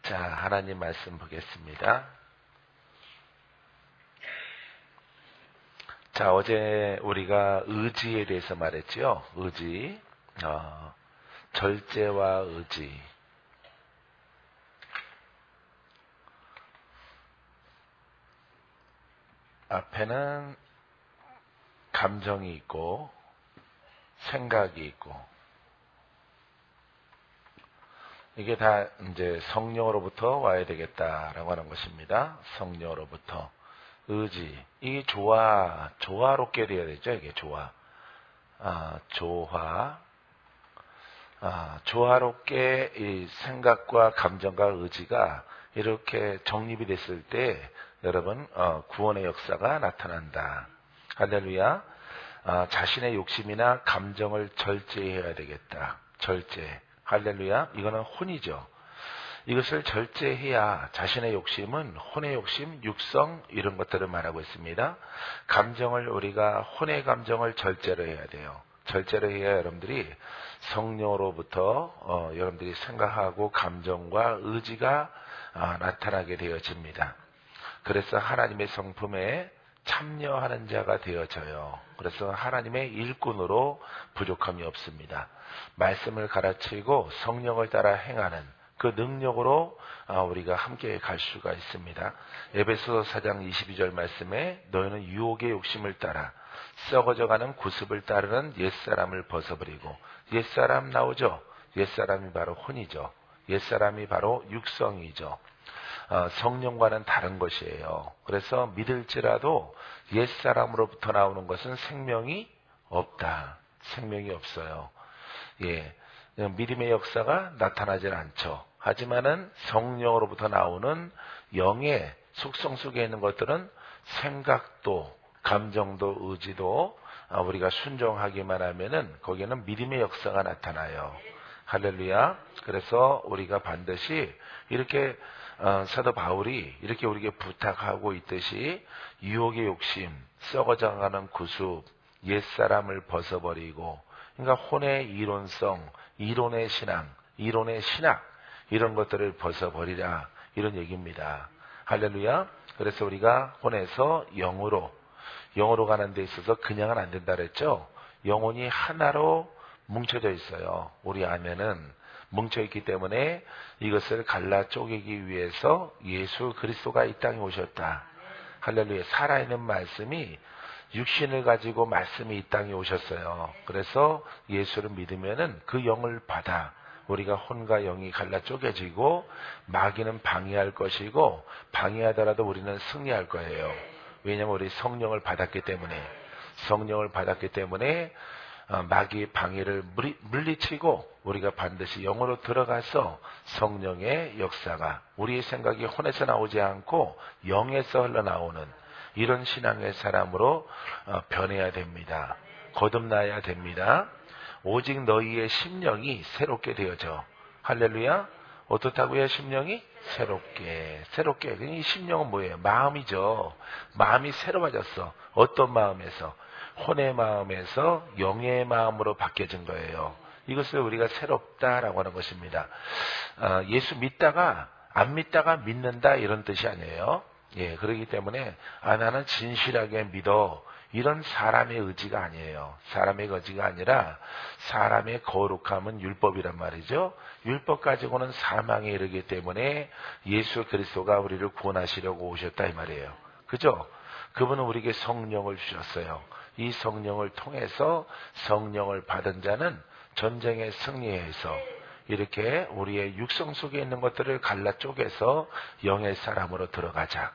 자, 하나님 말씀 보겠습니다. 자, 어제 우리가 의지에 대해서 말했죠. 의지, 절제와 의지. 앞에는 감정이 있고 생각이 있고, 이게 다 이제 성령으로부터 와야 되겠다라고 하는 것입니다. 성령으로부터. 의지. 이게 조화롭게 되어야 되죠. 이게 조화롭게 이 생각과 감정과 의지가 이렇게 정립이 됐을 때 여러분 구원의 역사가 나타난다. 할렐루야. 자신의 욕심이나 감정을 절제해야 되겠다. 절제. 할렐루야. 이거는 혼이죠. 이것을 절제해야 자신의 욕심은 혼의 욕심, 육성 이런 것들을 말하고 있습니다. 감정을 우리가 혼의 감정을 절제로 해야 돼요. 절제로 해야 여러분들이 성령으로부터 여러분들이 생각하고 감정과 의지가 나타나게 되어집니다. 그래서 하나님의 성품에 참여하는 자가 되어져요. 그래서 하나님의 일꾼으로 부족함이 없습니다. 말씀을 가르치고 성령을 따라 행하는 그 능력으로 우리가 함께 갈 수가 있습니다. 에베소서 4장 22절 말씀에 너희는 유혹의 욕심을 따라 썩어져가는 구습을 따르는 옛사람을 벗어버리고, 옛사람 나오죠. 옛사람이 바로 혼이죠. 옛사람이 바로 육성이죠. 성령과는 다른 것이에요. 그래서 믿을지라도 옛사람으로부터 나오는 것은 생명이 없다. 생명이 없어요. 예, 믿음의 역사가 나타나질 않죠. 하지만은 성령으로부터 나오는 영의 속성 속에 있는 것들은 생각도, 감정도, 의지도 우리가 순종하기만 하면은 거기에는 믿음의 역사가 나타나요. 할렐루야. 그래서 우리가 반드시 이렇게 사도 바울이 이렇게 우리에게 부탁하고 있듯이 유혹의 욕심, 썩어져가는 구습, 옛사람을 벗어버리고, 그러니까 혼의 이론성, 이론의 신앙, 이론의 신학 이런 것들을 벗어버리라, 이런 얘기입니다. 할렐루야. 그래서 우리가 혼에서 영으로 가는 데 있어서 그냥은 안 된다 그랬죠. 영혼이 하나로 뭉쳐져 있어요. 우리 안에는 뭉쳐있기 때문에 이것을 갈라 쪼개기 위해서 예수 그리스도가 이 땅에 오셨다. 할렐루야. 살아있는 말씀이 육신을 가지고 말씀이 이 땅에 오셨어요. 그래서 예수를 믿으면은 그 영을 받아 우리가 혼과 영이 갈라 쪼개지고, 마귀는 방해할 것이고 방해하더라도 우리는 승리할 거예요. 왜냐하면 우리 성령을 받았기 때문에 마귀의 방해를 물리치고 우리가 반드시 영으로 들어가서 성령의 역사가 우리의 생각이 혼에서 나오지 않고 영에서 흘러나오는 이런 신앙의 사람으로 변해야 됩니다. 거듭나야 됩니다. 오직 너희의 심령이 새롭게 되어져. 할렐루야. 어떻다고요? 심령이 새롭게. 이 심령은 뭐예요? 마음이죠. 마음이 새로워졌어. 어떤 마음에서? 혼의 마음에서 영의 마음으로 바뀌어진 거예요. 이것을 우리가 새롭다라고 하는 것입니다. 예수 믿다가 안 믿다가 믿는다 이런 뜻이 아니에요. 예, 그렇기 때문에 나는 진실하게 믿어, 이런 사람의 의지가 아니에요. 사람의 의지가 아니라 사람의 거룩함은 율법이란 말이죠. 율법 가지고는 사망에 이르기 때문에 예수 그리스도가 우리를 구원하시려고 오셨다 이 말이에요. 그죠? 그분은 우리에게 성령을 주셨어요. 이 성령을 통해서 성령을 받은 자는 전쟁에 승리해서 이렇게 우리의 육성 속에 있는 것들을 갈라 쪼개서 영의 사람으로 들어가자.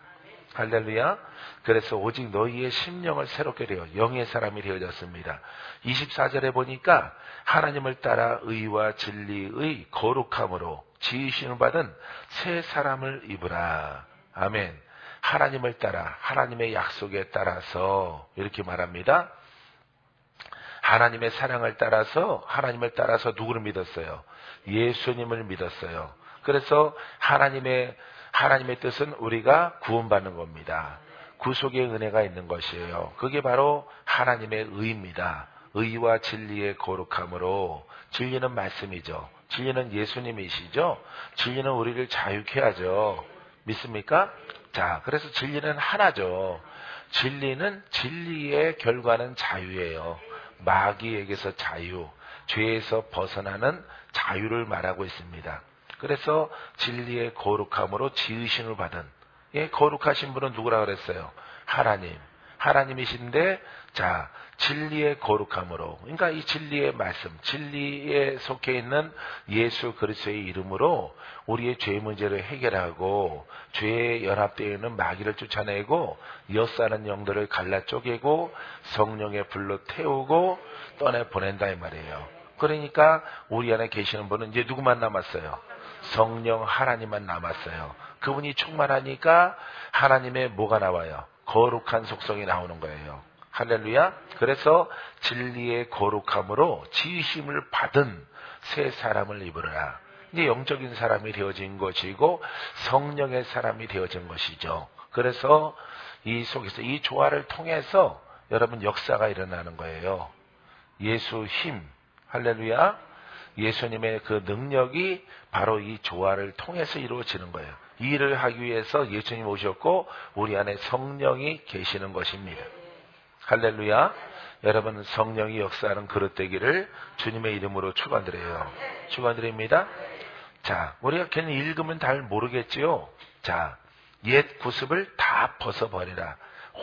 할렐루야. 그래서 오직 너희의 심령을 새롭게 되어 영의 사람이 되어졌습니다. 24절에 보니까 하나님을 따라 의와 진리의 거룩함으로 지으심을 받은 새 사람을 입으라. 아멘. 하나님을 따라, 하나님의 약속에 따라서 이렇게 말합니다. 하나님의 사랑을 따라서, 하나님을 따라서 누구를 믿었어요? 예수님을 믿었어요. 그래서 하나님의 뜻은 우리가 구원받는 겁니다. 구속의 은혜가 있는 것이에요. 그게 바로 하나님의 의입니다. 의와 진리의 거룩함으로, 진리는 말씀이죠. 진리는 예수님이시죠? 진리는 우리를 자유케 하죠. 믿습니까? 자, 그래서 진리는 하나죠. 진리의 결과는 자유예요. 마귀에게서 자유, 죄에서 벗어나는 자유를 말하고 있습니다. 그래서 진리의 거룩함으로 지으심을 받은, 거룩하신 분은 누구라 그랬어요? 하나님이신데, 자, 진리의 거룩함으로, 그러니까 이 진리의 말씀, 진리에 속해 있는 예수 그리스도의 이름으로 우리의 죄 문제를 해결하고 죄에 연합되어 있는 마귀를 쫓아내고 엿사는 영들을 갈라 쪼개고 성령의 불로 태우고 떠내 보낸다 이 말이에요. 그러니까 우리 안에 계시는 분은 이제 누구만 남았어요? 성령 하나님만 남았어요. 그분이 충만하니까 하나님의 뭐가 나와요? 거룩한 속성이 나오는 거예요. 할렐루야. 그래서 진리의 거룩함으로 지으심을 받은 새 사람을 입으라. 이제 영적인 사람이 되어진 것이고 성령의 사람이 되어진 것이죠. 그래서 이 속에서 이 조화를 통해서 여러분 역사가 일어나는 거예요. 예수 힘, 할렐루야. 예수님의 그 능력이 바로 이 조화를 통해서 이루어지는 거예요. 이 일을 하기 위해서 예수님 오셨고 우리 안에 성령이 계시는 것입니다. 할렐루야. 여러분 성령이 역사하는 그릇 되기를 주님의 이름으로 축원드려요. 축원드립니다. 자, 우리가 괜히 읽으면 잘 모르겠지요. 자, 옛 구습을 다 벗어버리라.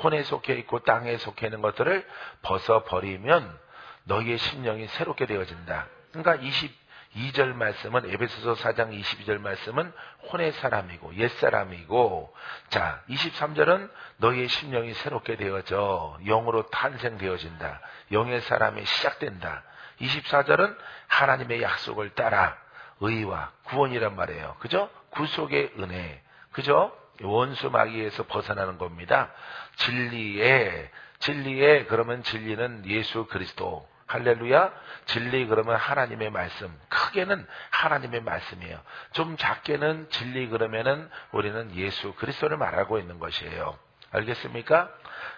혼에 속해 있고 땅에 속해 있는 것들을 벗어버리면 너희의 심령이 새롭게 되어진다. 그러니까 22절 말씀은 에베소서 4장 22절 말씀은 혼의 사람이고 옛사람이고, 자 23절은 너희의 심령이 새롭게 되어져 영으로 탄생되어진다. 영의 사람이 시작된다. 24절은 하나님의 약속을 따라 의와 구원이란 말이에요. 그죠? 구속의 은혜. 그죠? 원수 마귀에서 벗어나는 겁니다. 진리에 그러면 진리는 예수 그리스도. 할렐루야. 진리 그러면 하나님의 말씀. 크게는 하나님의 말씀이에요. 좀 작게는 진리 그러면은 우리는 예수 그리스도를 말하고 있는 것이에요. 알겠습니까?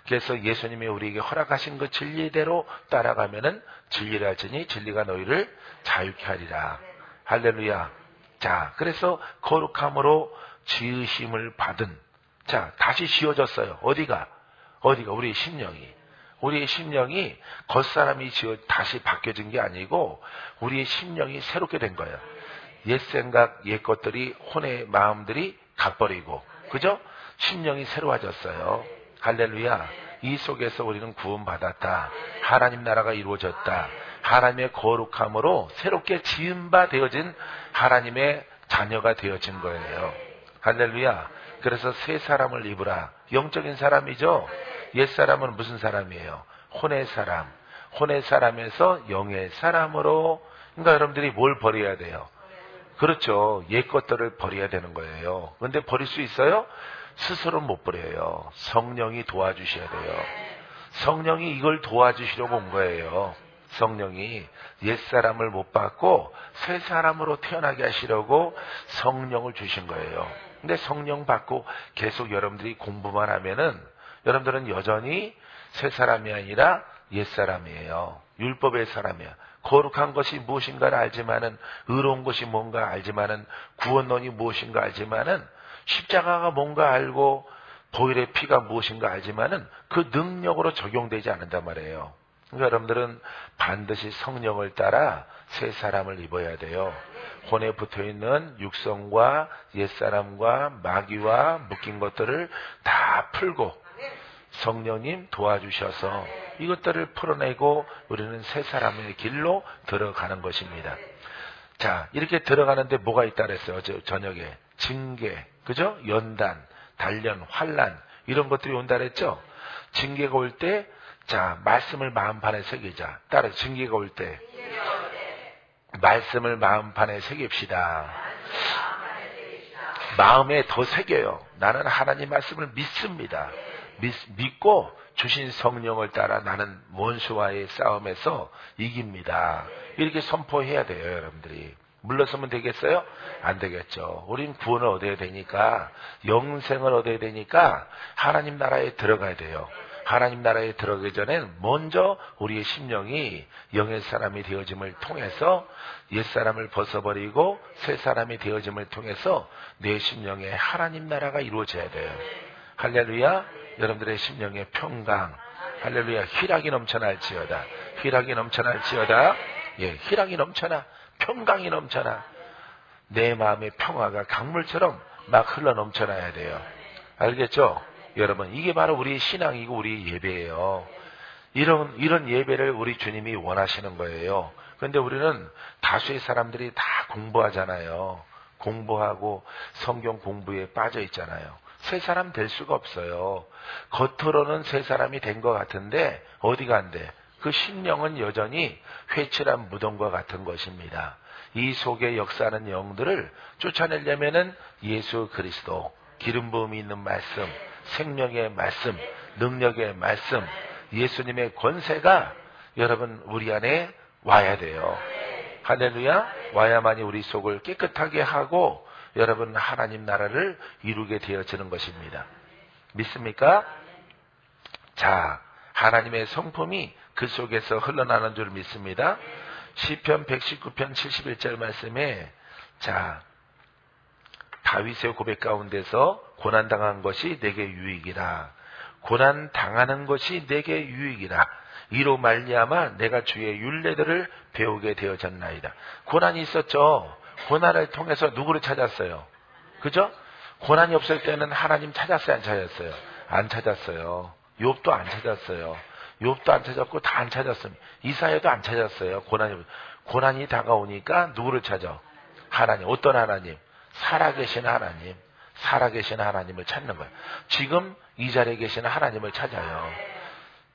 그래서 예수님이 우리에게 허락하신 그 진리대로 따라가면은 진리를 알지니 진리가 너희를 자유케 하리라. 할렐루야. 자, 그래서 거룩함으로 지으심을 받은, 자, 다시 지어졌어요. 어디가 우리의 심령이 겉사람이 다시 바뀌어진 게 아니고 우리의 심령이 새롭게 된 거예요. 옛 생각, 옛 것들이 혼의 마음들이 가버리고, 그죠? 심령이 새로워졌어요. 할렐루야. 이 속에서 우리는 구원받았다. 하나님 나라가 이루어졌다. 하나님의 거룩함으로 새롭게 지은 바 되어진 하나님의 자녀가 되어진 거예요. 할렐루야. 그래서 새 사람을 입으라. 영적인 사람이죠. 옛사람은 무슨 사람이에요? 혼의 사람. 혼의 사람에서 영의 사람으로. 그러니까 여러분들이 뭘 버려야 돼요? 그렇죠. 옛 것들을 버려야 되는 거예요. 그런데 버릴 수 있어요? 스스로 못 버려요. 성령이 도와주셔야 돼요. 성령이 이걸 도와주시려고 온 거예요. 성령이 옛사람을 못 받고 새 사람으로 태어나게 하시려고 성령을 주신 거예요. 근데 성령 받고 계속 여러분들이 공부만 하면은 여러분들은 여전히 새 사람이 아니라 옛 사람이에요. 율법의 사람이야. 거룩한 것이 무엇인가를 알지만은, 의로운 것이 뭔가 알지만은, 구원론이 무엇인가 알지만은, 십자가가 뭔가 알고 보혈의 피가 무엇인가 알지만은 그 능력으로 적용되지 않는단 말이에요. 그러니까 여러분들은 반드시 성령을 따라 새 사람을 입어야 돼요. 혼에 붙어있는 육성과 옛사람과 마귀와 묶인 것들을 다 풀고 성령님 도와주셔서 이것들을 풀어내고 우리는 새 사람의 길로 들어가는 것입니다. 자, 이렇게 들어가는데 뭐가 있다 그랬어요? 저녁에 징계, 그죠? 연단, 단련, 환란 이런 것들이 온다 그랬죠? 징계가 올 때, 자, 말씀을 마음판에 새기자. 따라서 징계가 올 때 말씀을 마음판에 새깁시다. 마음에 더 새겨요. 나는 하나님 말씀을 믿습니다. 믿고 주신 성령을 따라 나는 원수와의 싸움에서 이깁니다. 이렇게 선포해야 돼요, 여러분들이. 물러서면 되겠어요? 안 되겠죠. 우린 구원을 얻어야 되니까, 영생을 얻어야 되니까 하나님 나라에 들어가야 돼요. 하나님 나라에 들어가기 전에 먼저 우리의 심령이 영의 사람이 되어짐을 통해서 옛사람을 벗어버리고 새 사람이 되어짐을 통해서 내 심령에 하나님 나라가 이루어져야 돼요. 할렐루야. 여러분들의 심령의 평강, 할렐루야. 희락이 넘쳐날지어다. 희락이 넘쳐날지어다. 예, 희락이 넘쳐나, 평강이 넘쳐나. 내 마음의 평화가 강물처럼 막 흘러 넘쳐나야 돼요. 알겠죠? 여러분, 이게 바로 우리의 신앙이고 우리의 예배예요. 이런 예배를 우리 주님이 원하시는 거예요. 그런데 우리는 다수의 사람들이 다 공부하잖아요. 공부하고 성경 공부에 빠져 있잖아요. 새 사람 될 수가 없어요. 겉으로는 새 사람이 된 것 같은데 어디가 안 돼? 그 심령은 여전히 회칠한 무덤과 같은 것입니다. 이 속에 역사하는 영들을 쫓아내려면은 예수 그리스도, 기름 부음이 있는 말씀, 생명의 말씀, 능력의 말씀, 예수님의 권세가 여러분 우리 안에 와야 돼요. 할렐루야. 와야만이 우리 속을 깨끗하게 하고 여러분 하나님 나라를 이루게 되어지는 것입니다. 믿습니까? 자, 하나님의 성품이 그 속에서 흘러나는 줄 믿습니다. 시편 119편 71절 말씀에 자, 다윗의 고백 가운데서 고난당한 것이 내게 유익이라. 고난당하는 것이 내게 유익이라. 이로 말미암아 내가 주의 율례들을 배우게 되어졌나이다. 고난이 있었죠. 고난을 통해서 누구를 찾았어요? 그죠? 고난이 없을 때는 하나님 찾았어요? 안 찾았어요? 안 찾았어요. 욥도 안 찾았어요. 욥도 안 찾았고 다 안 찾았습니다. 이사야도 안 찾았어요. 고난이 다가오니까 누구를 찾아? 하나님. 어떤 하나님? 살아계신 하나님. 살아계신 하나님을 찾는 거예요. 지금 이 자리에 계시는 하나님을 찾아요.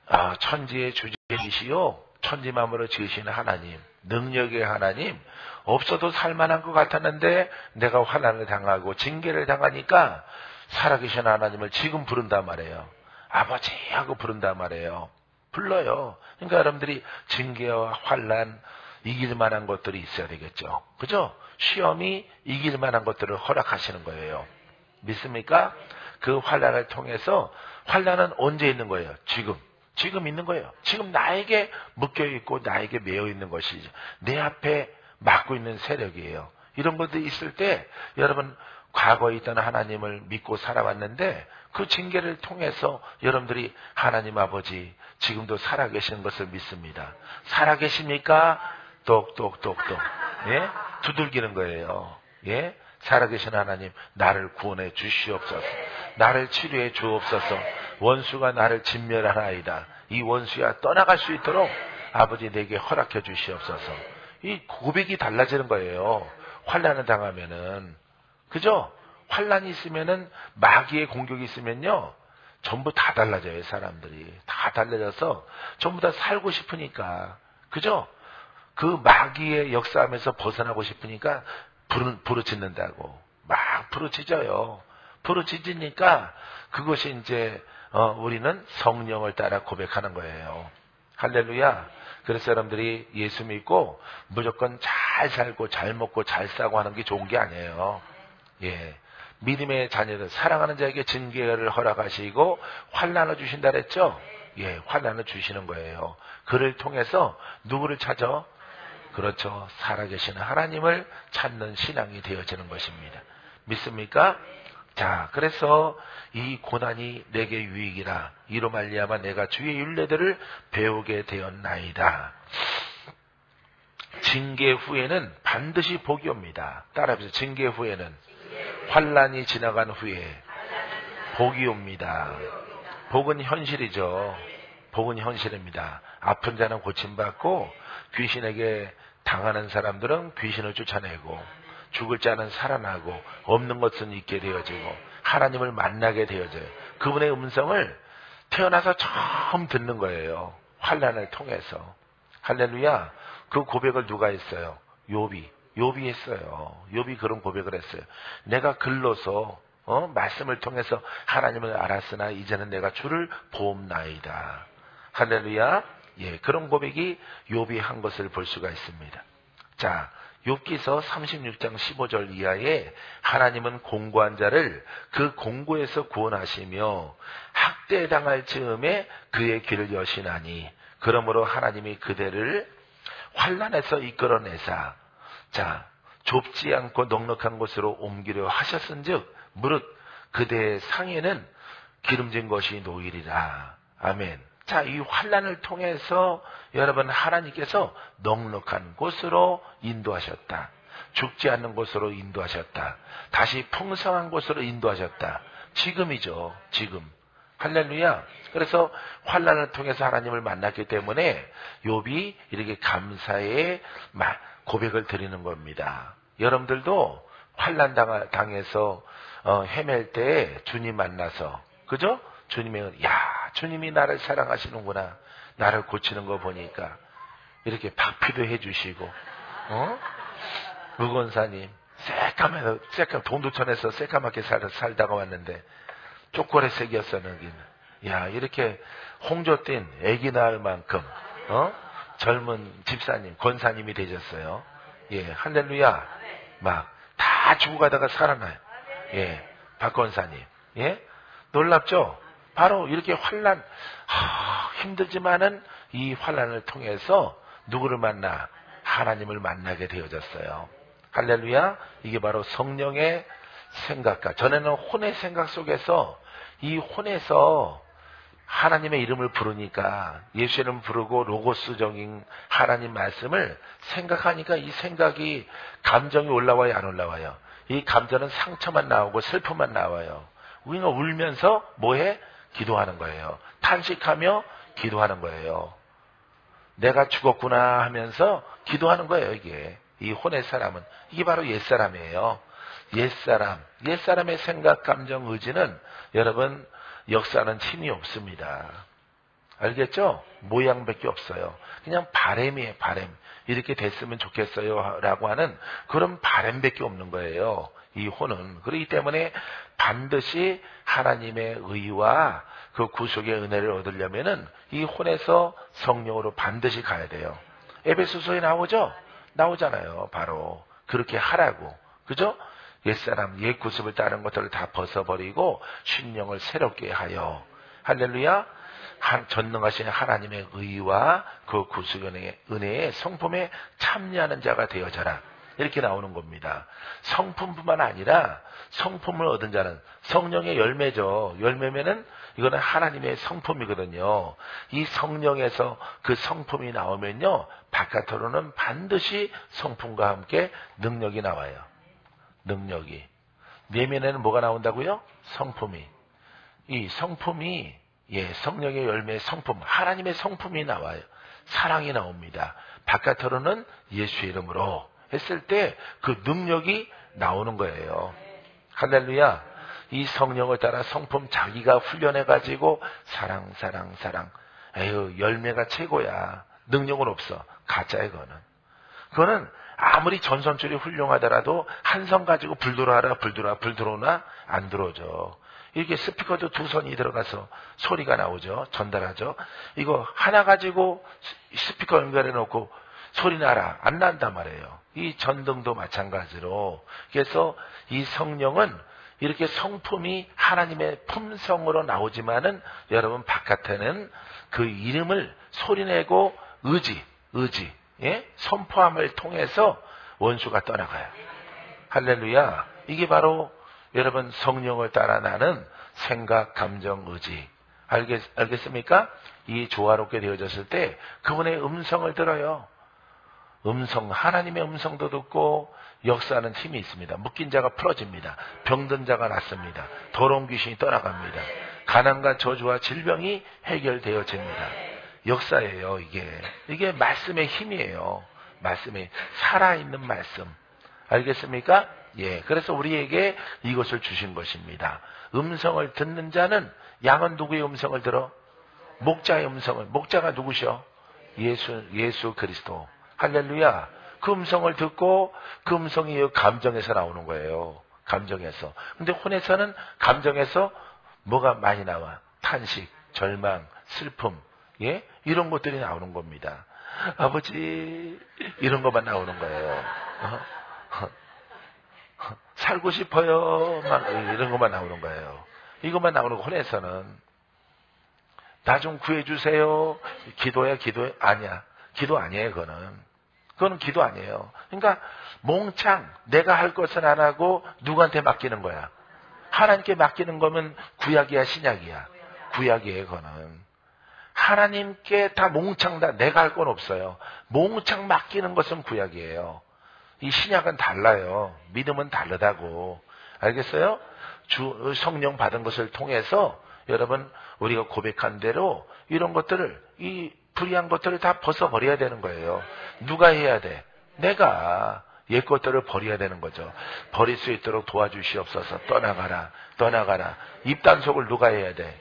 아, 천지의 주제이시요 천지 만물을 지으시는 하나님, 능력의 하나님. 없어도 살만한 것 같았는데 내가 환난을 당하고 징계를 당하니까 살아계신 하나님을 지금 부른단 말이에요. 아버지 하고 부른단 말이에요. 불러요. 그러니까 여러분들이 징계와 환난 이길 만한 것들이 있어야 되겠죠. 그죠? 시험이 이길 만한 것들을 허락하시는 거예요. 믿습니까? 그 환난을 통해서, 환난은 언제 있는 거예요? 지금 있는 거예요. 지금 나에게 묶여있고 나에게 매여있는 것이죠. 내 앞에 막고 있는 세력이에요. 이런 것들이 있을 때 여러분 과거에 있던 하나님을 믿고 살아왔는데 그 징계를 통해서 여러분들이 하나님 아버지 지금도 살아계시는 것을 믿습니다. 살아계십니까? 똑똑똑똑. 예? 두들기는 거예요. 예? 살아계신 하나님, 나를 구원해 주시옵소서. 나를 치료해 주옵소서. 원수가 나를 진멸하나이다. 이 원수야 떠나갈 수 있도록 아버지 내게 허락해 주시옵소서. 이 고백이 달라지는 거예요. 환난을 당하면은. 그죠? 환난이 있으면은, 마귀의 공격이 있으면요, 전부 다 달라져요. 사람들이 다 달라져서 전부 다 살고 싶으니까. 그죠? 그 마귀의 역사하면서 벗어나고 싶으니까 부르짖는다고. 막 부르짖어요. 부르짖으니까 그것이 이제 우리는 성령을 따라 고백하는 거예요. 할렐루야. 그래서 여러분들이 예수 믿고 무조건 잘 살고 잘 먹고 잘 싸고 하는 게 좋은 게 아니에요. 예. 믿음의 자녀들, 사랑하는 자에게 징계를 허락하시고 환난을 주신다 그랬죠? 예, 환난을 주시는 거예요. 그를 통해서 누구를 찾아? 그렇죠. 살아계시는 하나님을 찾는 신앙이 되어지는 것입니다. 믿습니까? 자, 그래서 이 고난이 내게 유익이라. 이로 말미암아 내가 주의 율례들을 배우게 되었나이다. 징계 후에는 반드시 복이 옵니다. 따라해보세요. 징계 후에는, 환난이 지나간 후에 복이 옵니다. 복은 현실이죠. 복은 현실입니다. 아픈 자는 고침받고 귀신에게 당하는 사람들은 귀신을 쫓아내고, 죽을 자는 살아나고, 없는 것은 있게 되어지고, 하나님을 만나게 되어져요. 그분의 음성을 태어나서 처음 듣는 거예요. 환난을 통해서. 할렐루야. 그 고백을 누가 했어요? 욥이 했어요. 욥이 그런 고백을 했어요. 내가 글로서 말씀을 통해서 하나님을 알았으나 이제는 내가 주를 보옵나이다. 할렐루야. 예, 그런 고백이 욥이 한 것을 볼 수가 있습니다. 자, 욥기서 36장 15절 이하에 하나님은 공고한 자를 그 공고에서 구원하시며 학대당할 즈음에 그의 길을 여시나니 그러므로 하나님이 그대를 환난에서 이끌어내사 자 좁지 않고 넉넉한 곳으로 옮기려 하셨은즉 무릇 그대의 상에는 기름진 것이 놓이리라. 아멘. 자, 이 환난을 통해서 여러분 하나님께서 넉넉한 곳으로 인도하셨다. 죽지 않는 곳으로 인도하셨다. 다시 풍성한 곳으로 인도하셨다. 지금이죠. 지금. 할렐루야. 그래서 환난을 통해서 하나님을 만났기 때문에 욥이 이렇게 감사의 고백을 드리는 겁니다. 여러분들도 환난 당해서 헤맬 때 주님 만나서 그죠? 주님의 주님이 나를 사랑하시는구나. 나를 고치는 거 보니까 이렇게 박피도 해주시고 의건사님 새까매 동두천에서 새까맣게 살다가 왔는데 초콜릿색이었었는 이렇게 홍조 띤 애기 낳을 만큼 젊은 집사님 권사님이 되셨어요. 예, 할렐루야. 막 다 죽어 가다가 살아나요. 예, 박 권사님. 예, 놀랍죠? 바로 이렇게 환난, 힘들지만은 이 환난을 통해서 누구를 만나? 하나님을 만나게 되어졌어요. 할렐루야. 이게 바로 성령의 생각과 전에는 혼의 생각 속에서 이 혼에서 하나님의 이름을 부르니까 예수 이름 부르고 로고스적인 하나님 말씀을 생각하니까 이 생각이 감정이 올라와요, 안 올라와요? 이 감정은 상처만 나오고 슬픔만 나와요. 우리가 울면서 뭐해? 기도하는 거예요. 탄식하며 기도하는 거예요. 내가 죽었구나 하면서 기도하는 거예요. 이게 이 혼의 사람은 이게 바로 옛사람이에요. 옛사람의 생각, 감정, 의지는 여러분 역사는 힘이 없습니다. 알겠죠? 모양밖에 없어요. 그냥 바램이에요. 바램. 이렇게 됐으면 좋겠어요 라고 하는 그런 바램밖에 없는 거예요. 이 혼은. 그렇기 때문에 반드시 하나님의 의와 그 구속의 은혜를 얻으려면은 이 혼에서 성령으로 반드시 가야 돼요. 에베소서에 나오죠? 나오잖아요. 바로 그렇게 하라고. 그죠? 옛사람, 옛 구습을 따른 것들을 다 벗어버리고 신령을 새롭게 하여 할렐루야. 전능하신 하나님의 의와 그 구속의 은혜의 성품에 참여하는 자가 되어져라. 이렇게 나오는 겁니다. 성품뿐만 아니라 성품을 얻은 자는 성령의 열매죠. 열매면은 이거는 하나님의 성품이거든요. 이 성령에서 그 성품이 나오면요, 바깥으로는 반드시 성품과 함께 능력이 나와요. 능력이. 내면에는 뭐가 나온다고요? 성품이. 이 성품이 성령의 열매의 성품, 하나님의 성품이 나와요. 사랑이 나옵니다. 바깥으로는 예수 이름으로 했을 때 그 능력이 나오는 거예요. 할렐루야. 이 성령을 따라 성품 자기가 훈련해가지고 사랑. 에휴, 열매가 최고야. 능력은 없어. 가짜야, 그거는 아무리 전선줄이 훌륭하더라도 한 선 가지고 불 들어오나 안 들어오죠. 이렇게 스피커도 두 선이 들어가서 소리가 나오죠. 전달하죠. 이거 하나 가지고 스피커 연결해 놓고 소리 나라. 안 난단 말이에요. 이 전등도 마찬가지로. 그래서 이 성령은 이렇게 성품이 하나님의 품성으로 나오지만은 여러분 바깥에는 그 이름을 소리내고 의지, 선포함을 통해서 원수가 떠나가요. 할렐루야. 이게 바로 여러분 성령을 따라 나는 생각, 감정, 의지. 알겠습니까? 이 조화롭게 되어졌을 때 그분의 음성을 들어요. 하나님의 음성도 듣고 역사하는 힘이 있습니다. 묶인 자가 풀어집니다. 병든 자가 낫습니다. 더러운 귀신이 떠나갑니다. 가난과 저주와 질병이 해결되어집니다. 역사예요, 이게 말씀의 힘이에요. 말씀의 살아있는 말씀. 알겠습니까? 예. 그래서 우리에게 이것을 주신 것입니다. 음성을 듣는 자는 양은 누구의 음성을 들어? 목자의 음성을. 목자가 누구셔? 예수 그리스도. 할렐루야. 그 음성을 듣고 그 음성이 감정에서 나오는 거예요. 감정에서. 근데 혼에서는 감정에서 뭐가 많이 나와? 탄식, 절망, 슬픔. 예? 이런 것들이 나오는 겁니다. 아버지, 이런 것만 나오는 거예요. 살고 싶어요. 막 이런 것만 나오는 거예요. 이것만 나오는 거 혼에서는 나 좀 구해주세요. 기도야 기도 아니야. 기도 아니에요. 그거는 기도 아니에요. 그러니까 몽창 내가 할 것은 안 하고 누구한테 맡기는 거야. 하나님께 맡기는 거면 구약이야 신약이야. 구약이에요. 그거는 하나님께 다 몽창 다 내가 할 건 없어요. 몽창 맡기는 것은 구약이에요. 이 신약은 달라요. 믿음은 다르다고. 알겠어요? 성령 받은 것을 통해서 여러분 우리가 고백한 대로 이런 것들을 이 불의한 것들을 다 벗어버려야 되는 거예요. 누가 해야 돼? 내가 옛 것들을 버려야 되는 거죠. 버릴 수 있도록 도와주시옵소서. 떠나가라. 떠나가라. 입단속을 누가 해야 돼?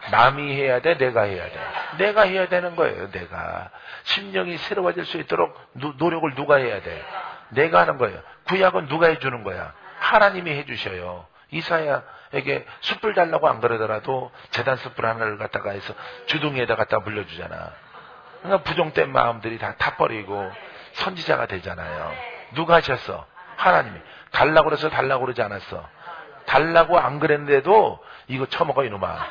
남이 해야 돼? 내가 해야 돼? 내가 해야 되는 거예요. 내가. 심령이 새로워질 수 있도록 노력을 누가 해야 돼? 내가 하는 거예요. 구약은 누가 해주는 거야? 하나님이 해주셔요. 이사야에게 숯불 달라고 안 그러더라도 제단 숯불 하나를 갖다가 해서 주둥이에다 갖다 물려주잖아. 그러니까 부정된 마음들이 다 타버리고 선지자가 되잖아요. 누가 하셨어? 하나님이. 달라고 그래서 달라고 그러지 않았어. 달라고 안 그랬는데도 이거 처먹어 이놈아.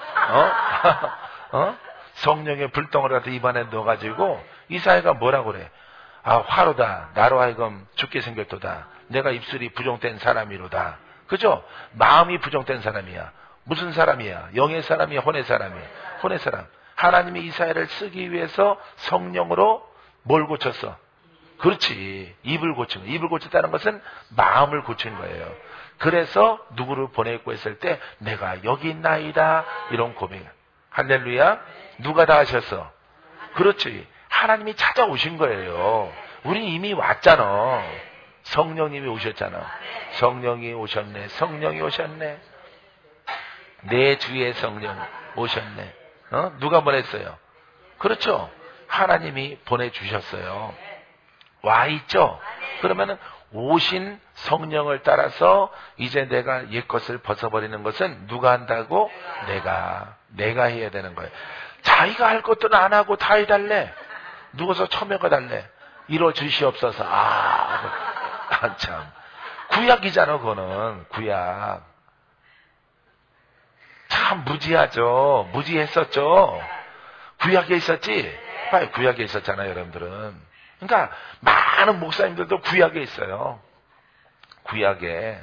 성령의 불덩어리 같은 입안에 넣어가지고 이사야가 뭐라고 그래? 아 화로다. 나로 하여금 죽게 생겼도다. 내가 입술이 부정된 사람이로다. 그죠? 마음이 부정된 사람이야. 무슨 사람이야? 영의 사람이야? 혼의 사람이야? 혼의 사람. 하나님이 이사야를 쓰기 위해서 성령으로 뭘 고쳤어? 그렇지. 입을 고친 거예요. 입을 고쳤다는 것은 마음을 고친 거예요. 그래서 누구를 보내고 했을 때 내가 여기 있나이다. 이런 고백. 할렐루야. 누가 다 하셨어? 그렇지. 하나님이 찾아오신 거예요. 우린 이미 왔잖아. 성령님이 오셨잖아. 성령이 오셨네. 성령이 오셨네. 내 주의 성령 오셨네. 누가 보냈어요? 그렇죠. 하나님이 보내주셨어요. 와 있죠. 그러면은 오신 성령을 따라서 이제 내가 옛 것을 벗어버리는 것은 누가 한다고? 내가 해야 되는 거예요. 자기가 할 것들은 안 하고 다 해달래. 누워서 처먹어 달래. 이루어주시옵소서. 참. 구약이잖아, 그거는. 구약. 참 무지하죠. 무지했었죠. 구약에 있었지? 빨리 구약에 있었잖아요, 여러분들은. 그러니까 많은 목사님들도 구약에 있어요. 구약에.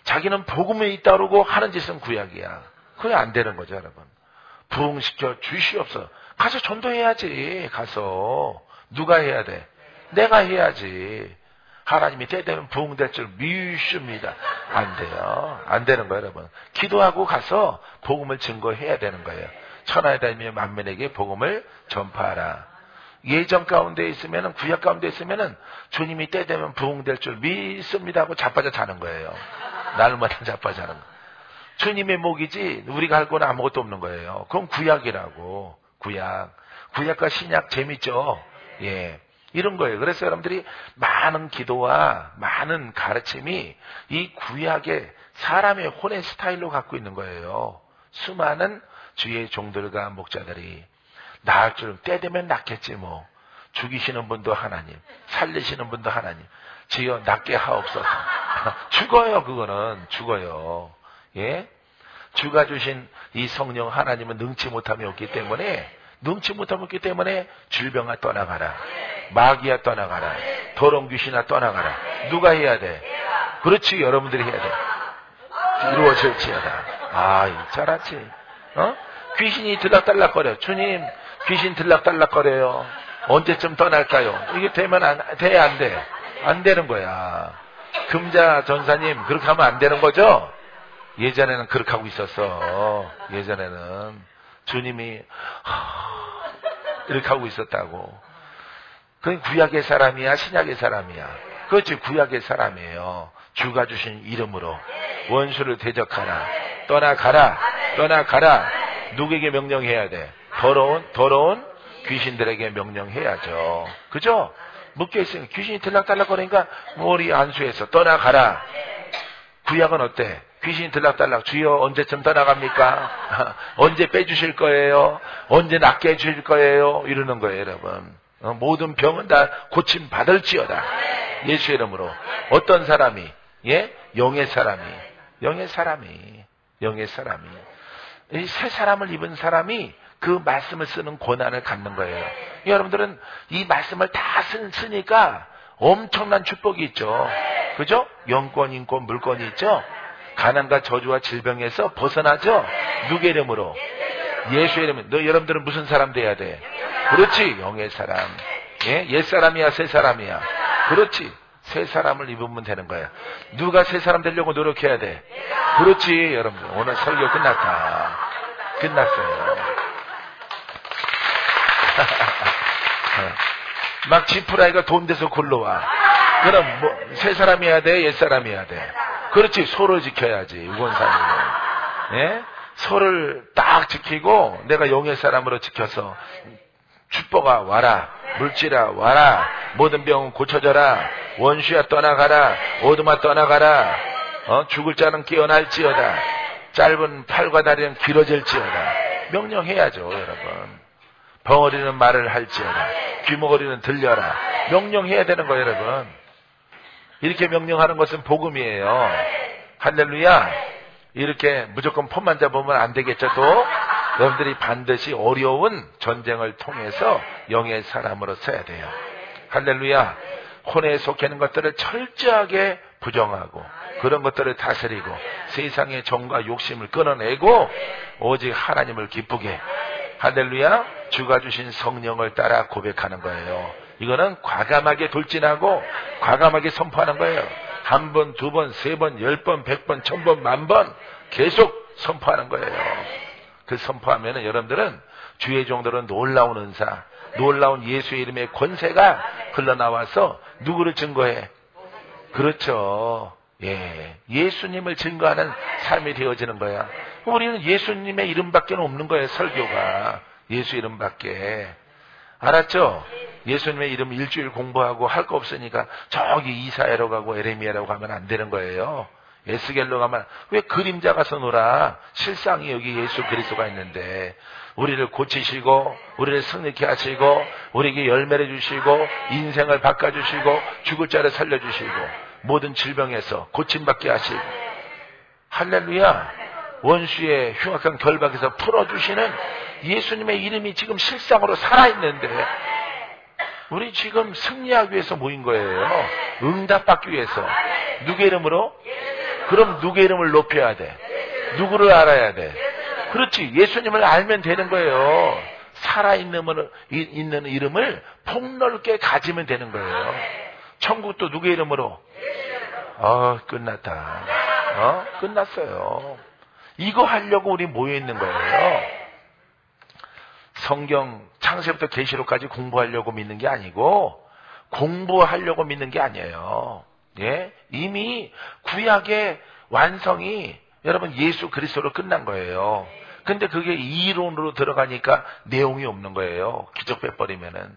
자기는 복음에 있다 그러고 하는 짓은 구약이야. 그게 안 되는 거죠, 여러분. 부흥시켜 주시옵소서. 가서 전도해야지. 가서. 누가 해야 돼? 내가 해야지. 하나님이 때 되면 부흥될 줄 믿습니다. 안 돼요. 안 되는 거예요, 여러분. 기도하고 가서 복음을 증거해야 되는 거예요. 천하에 다니며 만민에게 복음을 전파하라. 예전 가운데 있으면은, 구약 가운데 있으면은 주님이 때 되면 부흥될 줄 믿습니다 하고 자빠져 자는 거예요. 날마다 자빠져 자는 거예요. 주님의 목이지 우리가 할 건 아무것도 없는 거예요. 그건 구약이라고. 구약과 신약 재밌죠? 예. 이런 거예요. 그래서 여러분들이 많은 기도와 많은 가르침이 이 구약의 사람의 혼의 스타일로 갖고 있는 거예요. 수많은 주의 종들과 목자들이 낳을 줄 때 되면 낳겠지 뭐. 죽이시는 분도 하나님, 살리시는 분도 하나님. 주여 낳게 하옵소서. 죽어요. 그거는 죽어요. 예? 주가 주신 이 성령 하나님은 능치 못함이 없기 때문에 질병아 떠나가라. 마귀야 떠나가라. 더러운 귀신아 떠나가라. 누가 해야 돼? 그렇지. 여러분들이 해야 돼. 이루어질지어다. 잘하지. 귀신이 들락달락거려. 주님, 귀신 들락달락거려요. 언제쯤 떠날까요? 이게 되면 돼, 안 돼? 안 되는 거야. 금자 전사님, 그렇게 하면 안 되는 거죠? 예전에는 그렇게 하고 있었어. 예전에는. 주님이, 이렇게 하고 있었다고. 그건 구약의 사람이야, 신약의 사람이야? 그렇지, 구약의 사람이에요. 주가 주신 이름으로 원수를 대적하라. 떠나가라. 누구에게 명령해야 돼? 더러운 귀신들에게 명령해야죠. 그죠? 묶여있으니까 귀신이 들락달락거리니까 머리 안수해서 떠나가라. 구약은 어때? 귀신이 들락달락. 주여 언제쯤 떠나갑니까? 언제 빼주실 거예요? 언제 낫게 해주실 거예요? 이러는 거예요, 여러분. 모든 병은 다 고침 받을지어다. 예수의 이름으로. 어떤 사람이? 예? 영의 사람이. 영의 사람이. 영의 사람이. 이 새 사람을 입은 사람이 그 말씀을 쓰는 고난을 갖는 거예요. 여러분들은 이 말씀을 다 쓰니까 엄청난 축복이 있죠. 그죠? 영권, 인권, 물권이 있죠? 가난과 저주와 질병에서 벗어나죠? 누구의 이름으로? 예수의 이름으로. 너 여러분들은 무슨 사람 돼야 돼? 그렇지, 영의 사람. 예? 옛 사람이야, 새 사람이야. 그렇지, 새 사람을 입으면 되는 거야. 누가 새 사람 되려고 노력해야 돼? 그렇지, 여러분들. 오늘 설교 끝났다. 끝났어요. 막 지푸라기가 돈 돼서 굴러와. 그럼 뭐 새 사람이어야 돼? 옛 사람이어야 돼? 그렇지, 소를 지켜야지. 유권사님은. 예? 소를 딱 지키고 내가 영의 사람으로 지켜서 축복아 와라, 물질아 와라, 모든 병은 고쳐져라, 원수야 떠나가라, 어둠아 떠나가라, 죽을 자는 깨어날지어다, 짧은 팔과 다리는 길어질지어다. 명령해야죠, 여러분. 벙어리는 말을 할지어다, 귀머거리는 들려라. 명령해야 되는 거예요, 여러분. 이렇게 명령하는 것은 복음이에요. 할렐루야. 이렇게 무조건 폰만 잡으면 안 되겠죠. 또 여러분들이 반드시 어려운 전쟁을 통해서 영의 사람으로 서야 돼요. 할렐루야. 혼에 속해 있는 것들을 철저하게 부정하고 그런 것들을 다스리고 세상의 정과 욕심을 끊어내고 오직 하나님을 기쁘게, 할렐루야, 주가 주신 성령을 따라 고백하는 거예요. 이거는 과감하게 돌진하고 과감하게 선포하는 거예요. 한 번, 두 번, 세 번, 10번, 100번, 1000번, 10,000번 계속 선포하는 거예요. 그 선포하면은 여러분들은 주의 종들은 놀라운 은사, 놀라운 예수의 이름의 권세가 흘러나와서 누구를 증거해? 그렇죠. 예. 예수님을 증거하는 삶이 되어지는 거야. 우리는 예수님의 이름밖에 없는 거예요, 설교가. 예수 이름밖에. 알았죠? 예수님의 이름 일주일 공부하고 할 거 없으니까 저기 이사야로 가고 에레미야라고 가면 안 되는 거예요. 에스겔로 가면 왜 그림자 가서 놀아? 실상이 여기 예수 그리스도가 있는데 우리를 고치시고 우리를 승리케 하시고 우리에게 열매를 주시고 인생을 바꿔주시고 죽을 자를 살려주시고 모든 질병에서 고침받게 하시고, 할렐루야, 원수의 흉악한 결박에서 풀어주시는 예수님의 이름이 지금 실상으로 살아있는데 우리 지금 승리하기 위해서 모인 거예요. 응답받기 위해서. 누구의 이름으로? 그럼 누구의 이름을 높여야 돼? 누구를 알아야 돼? 그렇지, 예수님을 알면 되는 거예요. 살아있는 이름을 폭넓게 가지면 되는 거예요. 천국도 누구의 이름으로? 끝났다. 끝났어요. 이거 하려고 우리 모여 있는 거예요. 성경 창세부터 계시록까지 공부하려고 믿는 게 아니고 공부하려고 믿는 게 아니에요. 예? 이미 구약의 완성이 여러분 예수 그리스도로 끝난 거예요. 근데 그게 이론으로 들어가니까 내용이 없는 거예요. 기적 빼버리면은.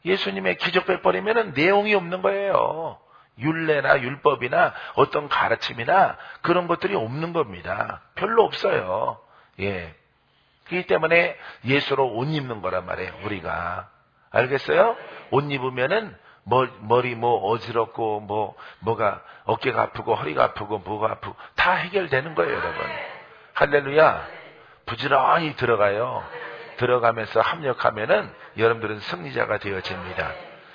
예수님의 기적 빼버리면은 내용이 없는 거예요. 율례나 율법이나 어떤 가르침이나 그런 것들이 없는 겁니다. 별로 없어요. 예. 그렇기 때문에 예수로 옷 입는 거란 말이에요, 우리가. 알겠어요? 옷 입으면은 머리 어지럽고 뭐가 어깨가 아프고 허리가 아프고 뭐가 아프고 다 해결되는 거예요, 여러분. 할렐루야. 부지런히 들어가요. 들어가면서 합력하면은 여러분들은 승리자가 되어집니다.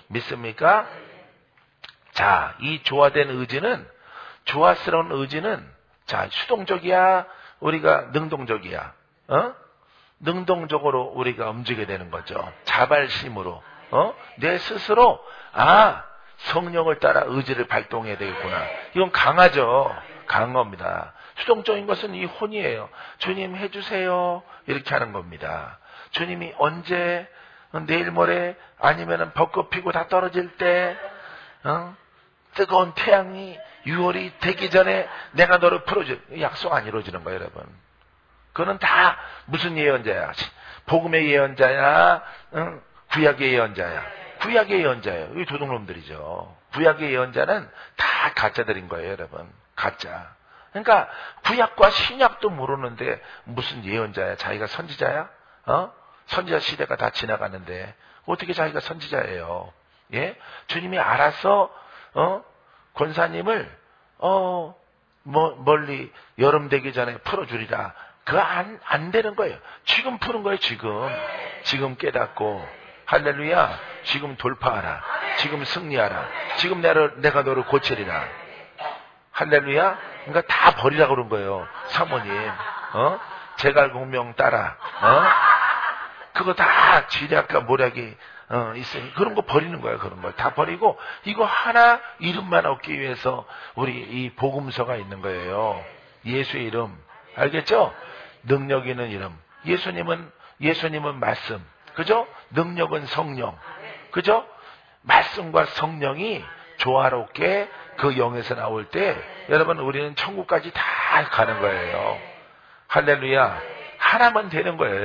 믿습니까? 자, 이 조화된 의지는, 조화스러운 의지는, 자, 수동적이야? 우리가 능동적이야? 능동적으로 우리가 움직이게 되는 거죠. 자발심으로. 내 스스로, 성령을 따라 의지를 발동해야 되겠구나. 이건 강하죠. 강한 겁니다. 수동적인 것은 이 혼이에요. 주님 해주세요. 이렇게 하는 겁니다. 주님이 언제, 내일 모레, 아니면은 벚꽃 피고 다 떨어질 때, 뜨거운 태양이 6월이 되기 전에 내가 너를 풀어줘. 약속 안 이루어지는 거예요, 여러분. 그거는 다 무슨 예언자야? 복음의 예언자야? 구약의 예언자야? 구약의 예언자예요. 이 도둑놈들이죠. 구약의 예언자는 다 가짜들인 거예요, 여러분. 가짜. 그러니까 구약과 신약도 모르는데 무슨 예언자야? 자기가 선지자야? 선지자 시대가 다 지나가는데 어떻게 자기가 선지자예요? 예? 주님이 알아서 권사님을 멀리 여름 되기 전에 풀어주리라. 그거 안 되는 거예요. 지금 푸는 거예요. 지금 깨닫고 할렐루야. 지금 돌파하라. 지금 승리하라. 지금 내가 너를 고치리라. 할렐루야. 그러니까 다 버리라고 그런 거예요. 사모님. 제갈공명 따라. 그거 다 지략과 모략이 있으니 그런 거 버리는 거예요. 그런 걸 다 버리고 이거 하나 이름만 얻기 위해서 우리 이 복음서가 있는 거예요. 예수의 이름. 알겠죠? 능력 있는 이름. 예수님은 말씀. 그죠? 능력은 성령. 그죠? 말씀과 성령이 조화롭게 그 영에서 나올 때 여러분 우리는 천국까지 다 가는 거예요. 할렐루야. 하나만 되는 거예요.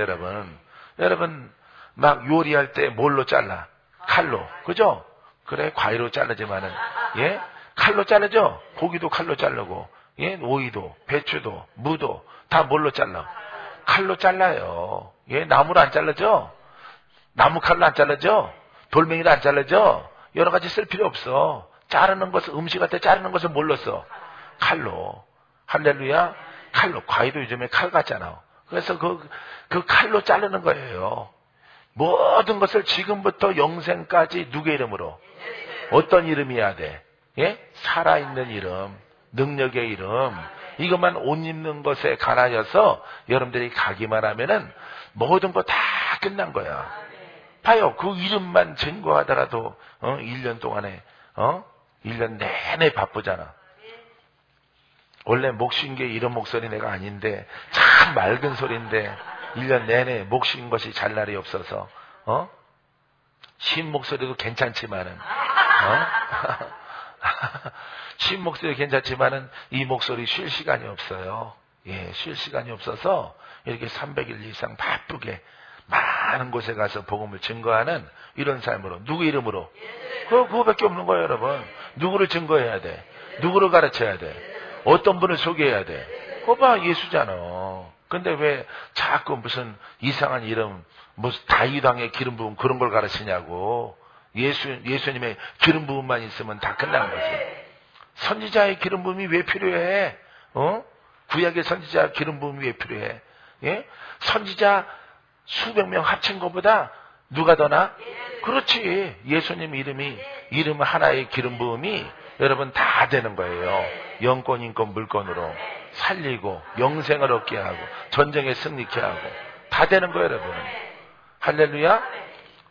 여러분 막 요리할 때 뭘로 잘라? 칼로. 그죠? 그래 과일로 자르지만은 예? 칼로 자르죠? 고기도 칼로 자르고 예? 오이도 배추도 무도 다 뭘로 잘라? 칼로 잘라요. 예? 나무로 안 잘라죠? 나무 칼로 안 잘라죠? 돌멩이로 안 잘라죠? 여러 가지 쓸 필요 없어. 자르는 것을 음식할 때 자르는 것을 뭘로 써? 칼로. 할렐루야. 칼로. 과일도 요즘에 칼 같잖아. 그래서 그 칼로 자르는 거예요. 모든 것을 지금부터 영생까지 누구의 이름으로? 어떤 이름이어야 돼? 예? 살아있는 이름, 능력의 이름. 이것만 옷 입는 것에 관하여서 여러분들이 가기만 하면은 모든 거 다 끝난 거야. 봐요. 그 이름만 증거하더라도 1년 동안에 1년 내내 바쁘잖아. 원래 목쉰 게 이런 목소리 내가 아닌데 참 맑은 소리인데 1년 내내 목쉰 것이 잘 날이 없어서 쉰 목소리도 괜찮지만은 쉰 목소리 괜찮지만은 이 목소리 쉴 시간이 없어요. 예, 쉴 시간이 없어서 이렇게 300일 이상 바쁘게 많은 곳에 가서 복음을 증거하는 이런 삶으로. 누구 이름으로? 그거밖에 없는 거예요, 여러분. 누구를 증거해야 돼? 누구를 가르쳐야 돼? 어떤 분을 소개해야 돼? 그거 봐, 예수잖아. 근데 왜 자꾸 무슨 이상한 이름, 무슨 다윗왕의 기름 부음 그런 걸 가르치냐고. 예수님의 기름 부음만 있으면 다 끝난 거지. 선지자의 기름 부음이 왜 필요해? 구약의 선지자 기름 부음이 왜 필요해? 예? 선지자 수백 명 합친 것보다 누가 더 나? 그렇지. 예수님 이름 하나의 기름 부음이 여러분 다 되는 거예요. 영권, 인권, 물권으로 살리고 영생을 얻게 하고 전쟁에 승리케 하고 다 되는 거예요, 여러분. 할렐루야.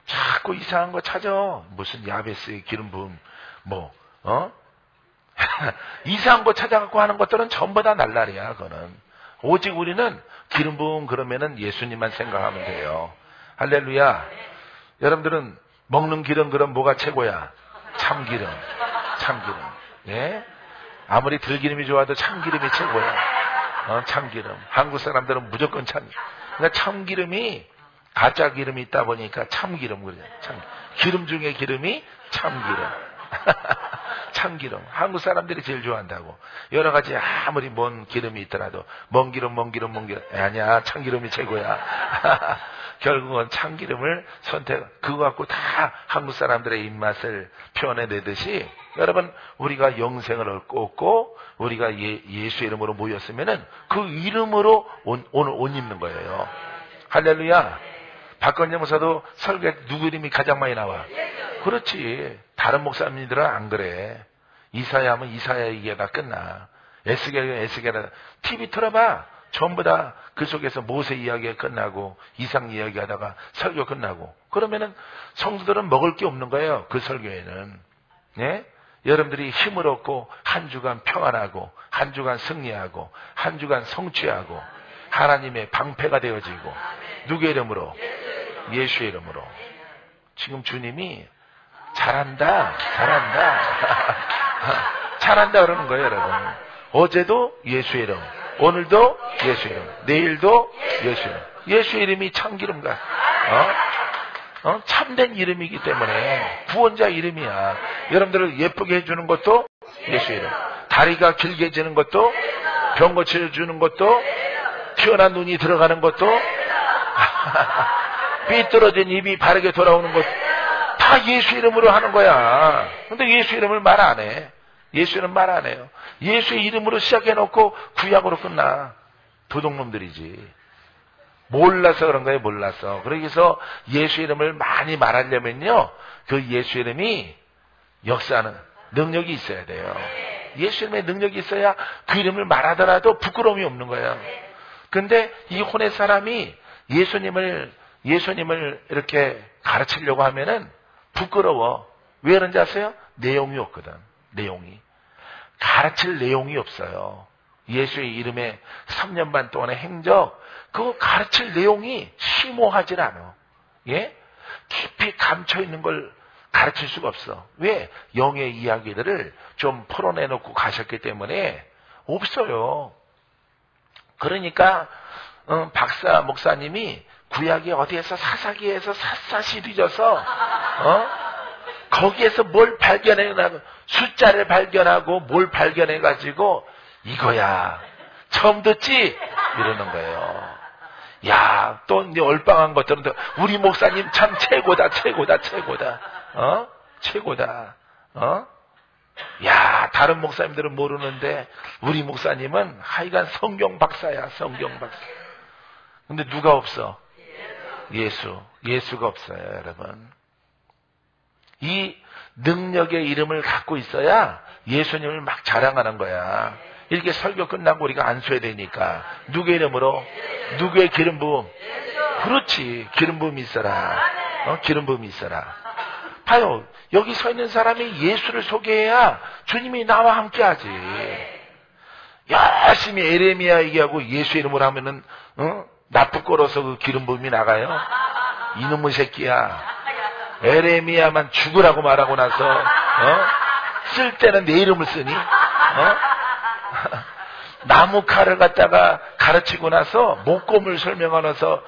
자꾸 이상한 거 찾아. 무슨 야베스의 기름 부음 이상한 거 찾아갖고 하는 것들은 전부 다 날라리야. 그거는 오직 우리는 기름 부음 그러면은 예수님만 생각하면 돼요. 할렐루야. 여러분들은 먹는 기름 그럼 뭐가 최고야? 참기름. 예? 아무리 들기름이 좋아도 참기름이 최고야. 참기름. 한국 사람들은 무조건 그러니까 참기름이 가짜 기름이 있다 보니까 참기름 그래. 기름 중에 기름이 참기름. 참기름. 한국 사람들이 제일 좋아한다고. 여러 가지 아무리 먼 기름이 있더라도 먼 기름. 아니야. 참기름이 최고야. 결국은 참기름을 그거 갖고 다 한국 사람들의 입맛을 표현해내듯이 여러분 우리가 영생을 얻고 우리가 예수 이름으로 모였으면은 그 이름으로 오늘 옷 입는 거예요. 할렐루야. 박건영 목사도 설교에 누구 이름이 가장 많이 나와? 그렇지. 다른 목사님들은 안 그래. 이사야 하면 이사야 얘기가 끝나. 에스겔은 TV 틀어봐. 전부 다 그 속에서 모세 이야기가 끝나고 이상 이야기 하다가 설교 끝나고. 그러면은 성도들은 먹을 게 없는 거예요. 그 설교에는. 예? 여러분들이 힘을 얻고 한 주간 평안하고 한 주간 승리하고 한 주간 성취하고 하나님의 방패가 되어지고 누구의 이름으로? 예수의 이름으로. 지금 주님이 잘한다 그러는 거예요, 여러분. 어제도 예수의 이름, 오늘도 예수의 이름, 내일도 예수의 이름. 예수의 이름이 참기름 같아. 참된 이름이기 때문에 구원자 이름이야. 여러분들을 예쁘게 해주는 것도 예수의 이름. 다리가 길게지는 것도, 병 고쳐주는 것도, 튀어난 눈이 들어가는 것도, 삐뚤어진 입이 바르게 돌아오는 것도 다 다 예수 이름으로 하는 거야. 근데 예수 이름을 말 안 해. 예수 이름 말 안 해요. 예수의 이름으로 시작해놓고 구약으로 끝나. 도둑놈들이지. 몰라서 그런 거예요. 몰라서. 그래서 예수 이름을 많이 말하려면요, 그 예수 이름이 역사하는 능력이 있어야 돼요. 예수 이름의 능력이 있어야 그 이름을 말하더라도 부끄러움이 없는 거예요. 근데 이 혼의 사람이 예수님을 이렇게 가르치려고 하면은 부끄러워. 왜 그런지 아세요? 내용이 없거든. 내용이. 가르칠 내용이 없어요. 예수의 이름에 3년 반 동안의 행적, 그거 가르칠 내용이 심오하질 않아. 예? 깊이 감춰있는 걸 가르칠 수가 없어. 왜? 영의 이야기들을 좀 풀어내놓고 가셨기 때문에 없어요. 그러니까 박사 목사님이 구약이 어디에서 사사기에서 샅샅이 뒤져서 거기에서 뭘 발견해가지고 숫자를 발견하고 뭘 발견해가지고 이거야 처음 듣지? 이러는 거예요. 야, 또 이제 얼빵한 것들은 우리 목사님 참 최고다. 최고다. 야, 다른 목사님들은 모르는데 우리 목사님은 하여간 성경 박사야. 성경 박사. 근데 누가 없어? 예수가 없어요, 여러분. 이 능력의 이름을 갖고 있어야 예수님을 막 자랑하는 거야. 이렇게 설교 끝나고 우리가 안수해야 되니까. 누구의 이름으로? 누구의 기름 부음? 그렇지. 기름 부음이 있어라. 기름 부음이 있어라. 봐요. 여기 서 있는 사람이 예수를 소개해야 주님이 나와 함께 하지. 열심히 에레미야 얘기하고 예수 이름으로 하면은, 나쁘꼬러서 그 기름 부음이 나가요? 이놈의 새끼야. 에레미야만 죽으라고 말하고 나서, 쓸 때는 내 이름을 쓰니? 나무 칼을 갖다가 가르치고 나서 목검을 설명하면서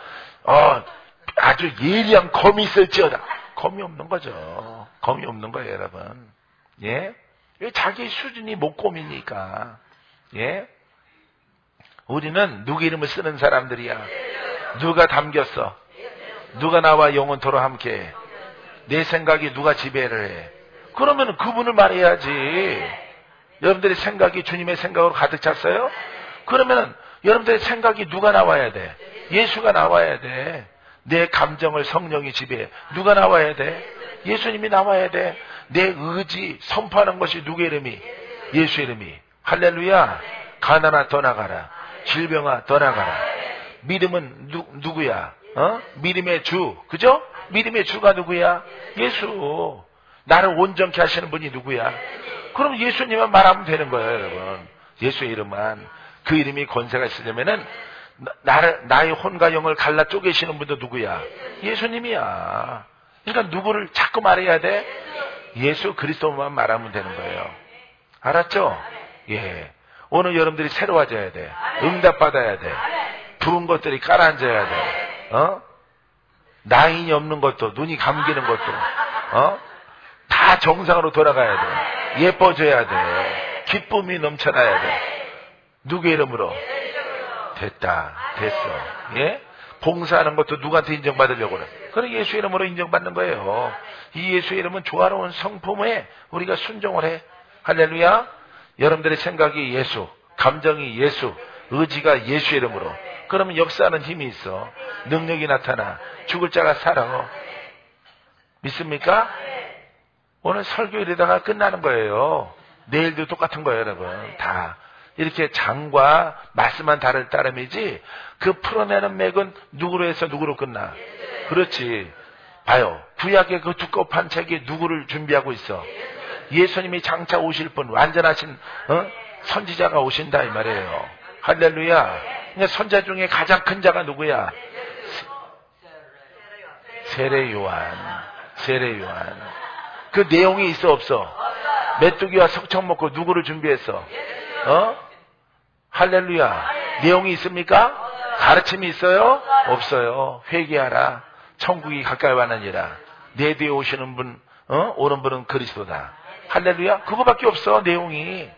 아주 예리한 검이 있을지어다. 검이 없는 거죠. 검이 없는 거예요, 여러분. 예? 자기 수준이 목검이니까. 예? 우리는 누구 이름을 쓰는 사람들이야. 누가 담겼어? 누가 나와 영원토록 함께해? 내 생각이 누가 지배를 해? 그러면 그분을 말해야지. 여러분들의 생각이 주님의 생각으로 가득 찼어요? 그러면 여러분들의 생각이 누가 나와야 돼? 예수가 나와야 돼. 내 감정을 성령이 지배해. 누가 나와야 돼? 예수님이 나와야 돼. 내 의지 선포하는 것이 누구의 이름이? 예수 이름이. 할렐루야. 가난아 떠나가라. 질병아 떠나가라. 믿음은 누구야? 믿음의 주. 그죠? 믿음의 주가 누구야? 예수. 나를 온전케 하시는 분이 누구야? 그럼 예수님만 말하면 되는 거예요, 여러분. 예수의 이름만. 그 이름이 권세가 있으려면은 나의 혼과 영을 갈라 쪼개시는 분도 누구야? 예수님이야. 그러니까 누구를 자꾸 말해야 돼? 예수 그리스도만 말하면 되는 거예요. 알았죠? 예. 오늘 여러분들이 새로워져야 돼. 응답받아야 돼. 부은 것들이 깔아앉아야 돼. 라인이 없는 것도, 눈이 감기는 것도, 다 정상으로 돌아가야 돼. 예뻐져야 돼. 기쁨이 넘쳐나야 돼. 누구의 이름으로? 됐다. 됐어. 예? 봉사하는 것도 누구한테 인정받으려고 그래. 그래 예수 이름으로 인정받는 거예요. 이 예수 이름은 조화로운 성품에 우리가 순종을 해. 할렐루야. 여러분들의 생각이 예수, 감정이 예수, 의지가 예수 이름으로. 그러면 역사하는 힘이 있어. 능력이 나타나. 죽을 자가 살아. 믿습니까? 오늘 설교 이러다가 끝나는 거예요. 내일도 똑같은 거예요, 여러분. 다. 이렇게 장과 말씀만 다를 따름이지 그 풀어내는 맥은 누구로 해서 누구로 끝나? 그렇지. 봐요. 구약의 그 두꺼운 책이 누구를 준비하고 있어? 예수님이 장차 오실 분, 완전하신 선지자가 오신다 이 말이에요. 할렐루야. 그러니까 선자 중에 가장 큰 자가 누구야? 세례 요한. 그 내용이 있어 없어? 메뚜기와 석청 먹고 누구를 준비했어? 할렐루야. 내용이 있습니까? 가르침이 있어요? 없어요. 회개하라. 천국이 가까이 왔느니라. 내 뒤에 오시는 분, 오는 분은 그리스도다. 할렐루야. 그거밖에 없어. 내용이.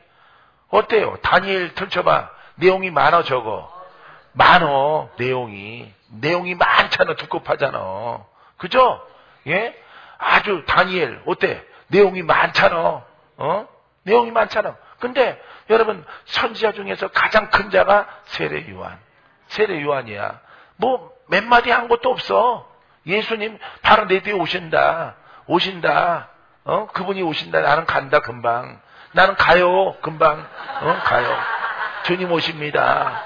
어때요? 다니엘 펼쳐봐. 내용이 많아 적어. 많어. 내용이 많잖아. 두껍하잖아. 그죠? 예? 아주 다니엘 어때? 내용이 많잖아. 내용이 많잖아. 근데 여러분 선지자 중에서 가장 큰 자가 세례 요한. 세례 요한이야. 뭐 몇 마디 한 것도 없어. 예수님 바로 내 뒤에 오신다. 그분이 오신다. 나는 간다 금방. 나는 가요 금방. 가요. 주님 오십니다.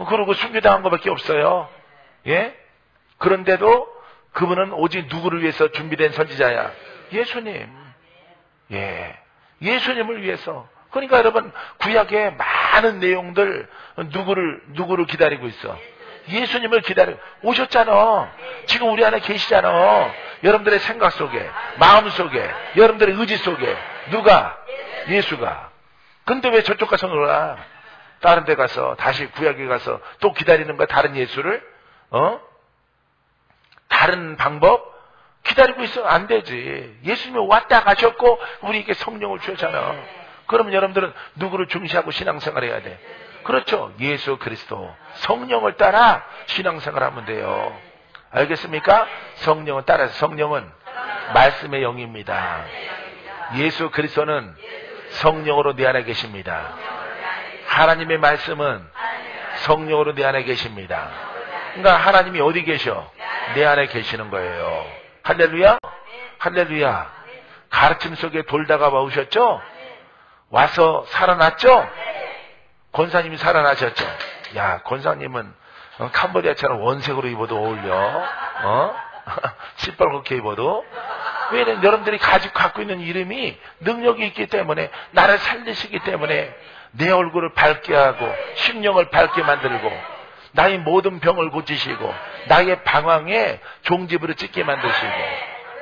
그러고 순교당한 것밖에 없어요. 예? 그런데도 그분은 오직 누구를 위해서 준비된 선지자야? 예수님. 예. 예수님을 위해서. 그러니까 여러분 구약의 많은 내용들 누구를 기다리고 있어? 예수님을 기다리고 오셨잖아. 지금 우리 안에 계시잖아. 여러분들의 생각 속에, 마음 속에, 여러분들의 의지 속에 누가? 예수가. 근데 왜 저쪽 가서 놀아? 다른 데 가서 다시 구약에 가서 또 기다리는 거야? 다른 예수를? 다른 방법? 기다리고 있으면 안 되지. 예수님이 왔다 가셨고 우리에게 성령을 주셨잖아. 그러면 여러분들은 누구를 중시하고 신앙생활 해야 돼? 그렇죠. 예수 그리스도. 성령을 따라 신앙생활 하면 돼요. 알겠습니까? 성령을 따라서. 성령은 말씀의 영입니다. 예수 그리스도는 성령으로 내 안에 계십니다. 하나님의 말씀은 성령으로 내 안에 계십니다. 그러니까 하나님이 어디 계셔? 내 안에 계시는 거예요. 할렐루야? 할렐루야. 가르침 속에 돌다가 오셨죠? 와서 살아났죠? 권사님이 살아나셨죠? 야, 권사님은 캄보디아처럼 원색으로 입어도 어울려. 시뻘겋게 입어도. 왜냐면 여러분들이 갖고 있는 이름이 능력이 있기 때문에, 나를 살리시기 때문에 내 얼굴을 밝게 하고 심령을 밝게 만들고 나의 모든 병을 고치시고 나의 방황에 종집으로 찍게 만드시고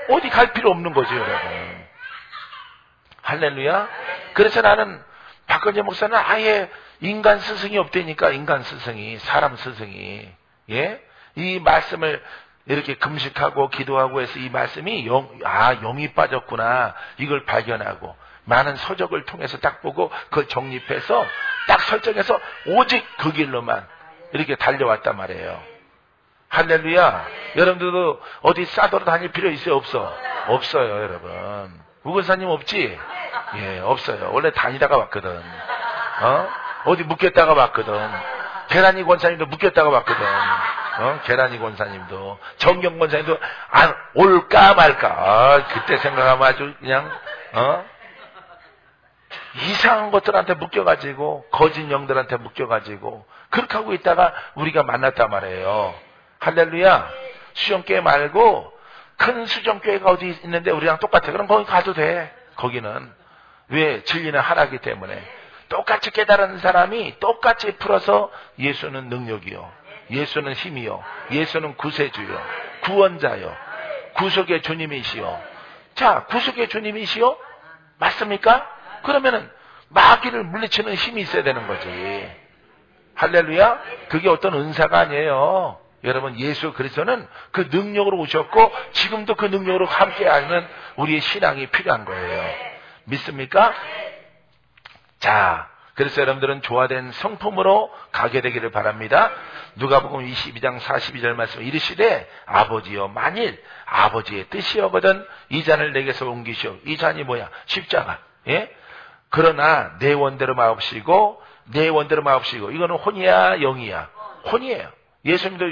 어디 갈 필요 없는 거죠, 여러분. 할렐루야. 그래서 나는 박건재 목사는 아예 인간 스승이 없다니까. 인간 스승이, 사람 스승이. 예? 이 말씀을 이렇게 금식하고 기도하고 해서 이 말씀이 영이 빠졌구나, 이걸 발견하고 많은 서적을 통해서 딱 보고 그걸 정립해서 딱 설정해서 오직 그 길로만 이렇게 달려왔단 말이에요. 할렐루야. 여러분들도 어디 싸돌아 다닐 필요 있어요? 없어? 없어요, 여러분. 우건사님 없지? 예, 없어요. 원래 다니다가 왔거든. 어디 묶였다가 왔거든. 계란이 권사님도 묶였다가 왔거든. 계란이 권사님도, 정경 권사님도 올까 말까. 그때 생각하면 아주 그냥 이상한 것들한테 묶여가지고, 거짓 영들한테 묶여가지고 그렇게 하고 있다가 우리가 만났단 말이에요. 할렐루야. 수정교회 말고 큰 수정교회가 어디 있는데 우리랑 똑같아. 그럼 거기 가도 돼. 거기는. 왜? 진리는 하나이기 때문에. 똑같이 깨달은 사람이 똑같이 풀어서 예수는 능력이요, 예수는 힘이요, 예수는 구세주요, 구원자요, 구속의 주님이시요. 자, 구속의 주님이시요? 맞습니까? 그러면은 마귀를 물리치는 힘이 있어야 되는 거지. 할렐루야. 그게 어떤 은사가 아니에요. 여러분, 예수 그리스도는 그 능력으로 오셨고 지금도 그 능력으로 함께하는 우리의 신앙이 필요한 거예요. 믿습니까? 자, 그래서 여러분들은 조화된 성품으로 가게 되기를 바랍니다. 누가복음 22장 42절 말씀, 이르시되 아버지여, 만일 아버지의 뜻이여거든 이 잔을 내게서 옮기시오. 이 잔이 뭐야? 십자가. 예? 그러나 내 원대로 마옵시고 내 원대로 마옵시고. 이거는 혼이야 영이야? 혼이에요. 예수님도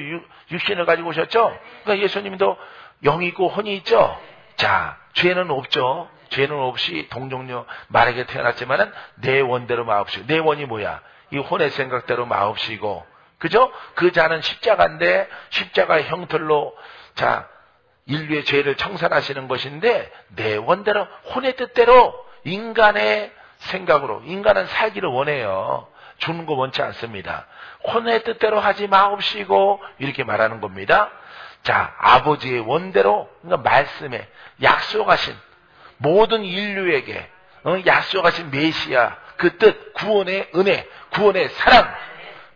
육신을 가지고 오셨죠? 그러니까 예수님도 영이 있고 혼이 있죠? 자, 죄는 없죠. 죄는 없이 동정녀 말에게 태어났지만은 내 원대로 마옵시고. 내 원이 뭐야? 이 혼의 생각대로 마옵시고. 그죠? 그 자는 십자가인데 십자가의 형틀로 자 인류의 죄를 청산하시는 것인데 내 원대로, 혼의 뜻대로, 인간의 생각으로. 인간은 살기를 원해요. 주는 거 원치 않습니다. 혼의 뜻대로 하지 마옵시고 이렇게 말하는 겁니다. 자, 아버지의 원대로, 그러니까 말씀에 약속하신 모든 인류에게 약속하신 메시아 그 뜻, 구원의 은혜, 구원의 사랑,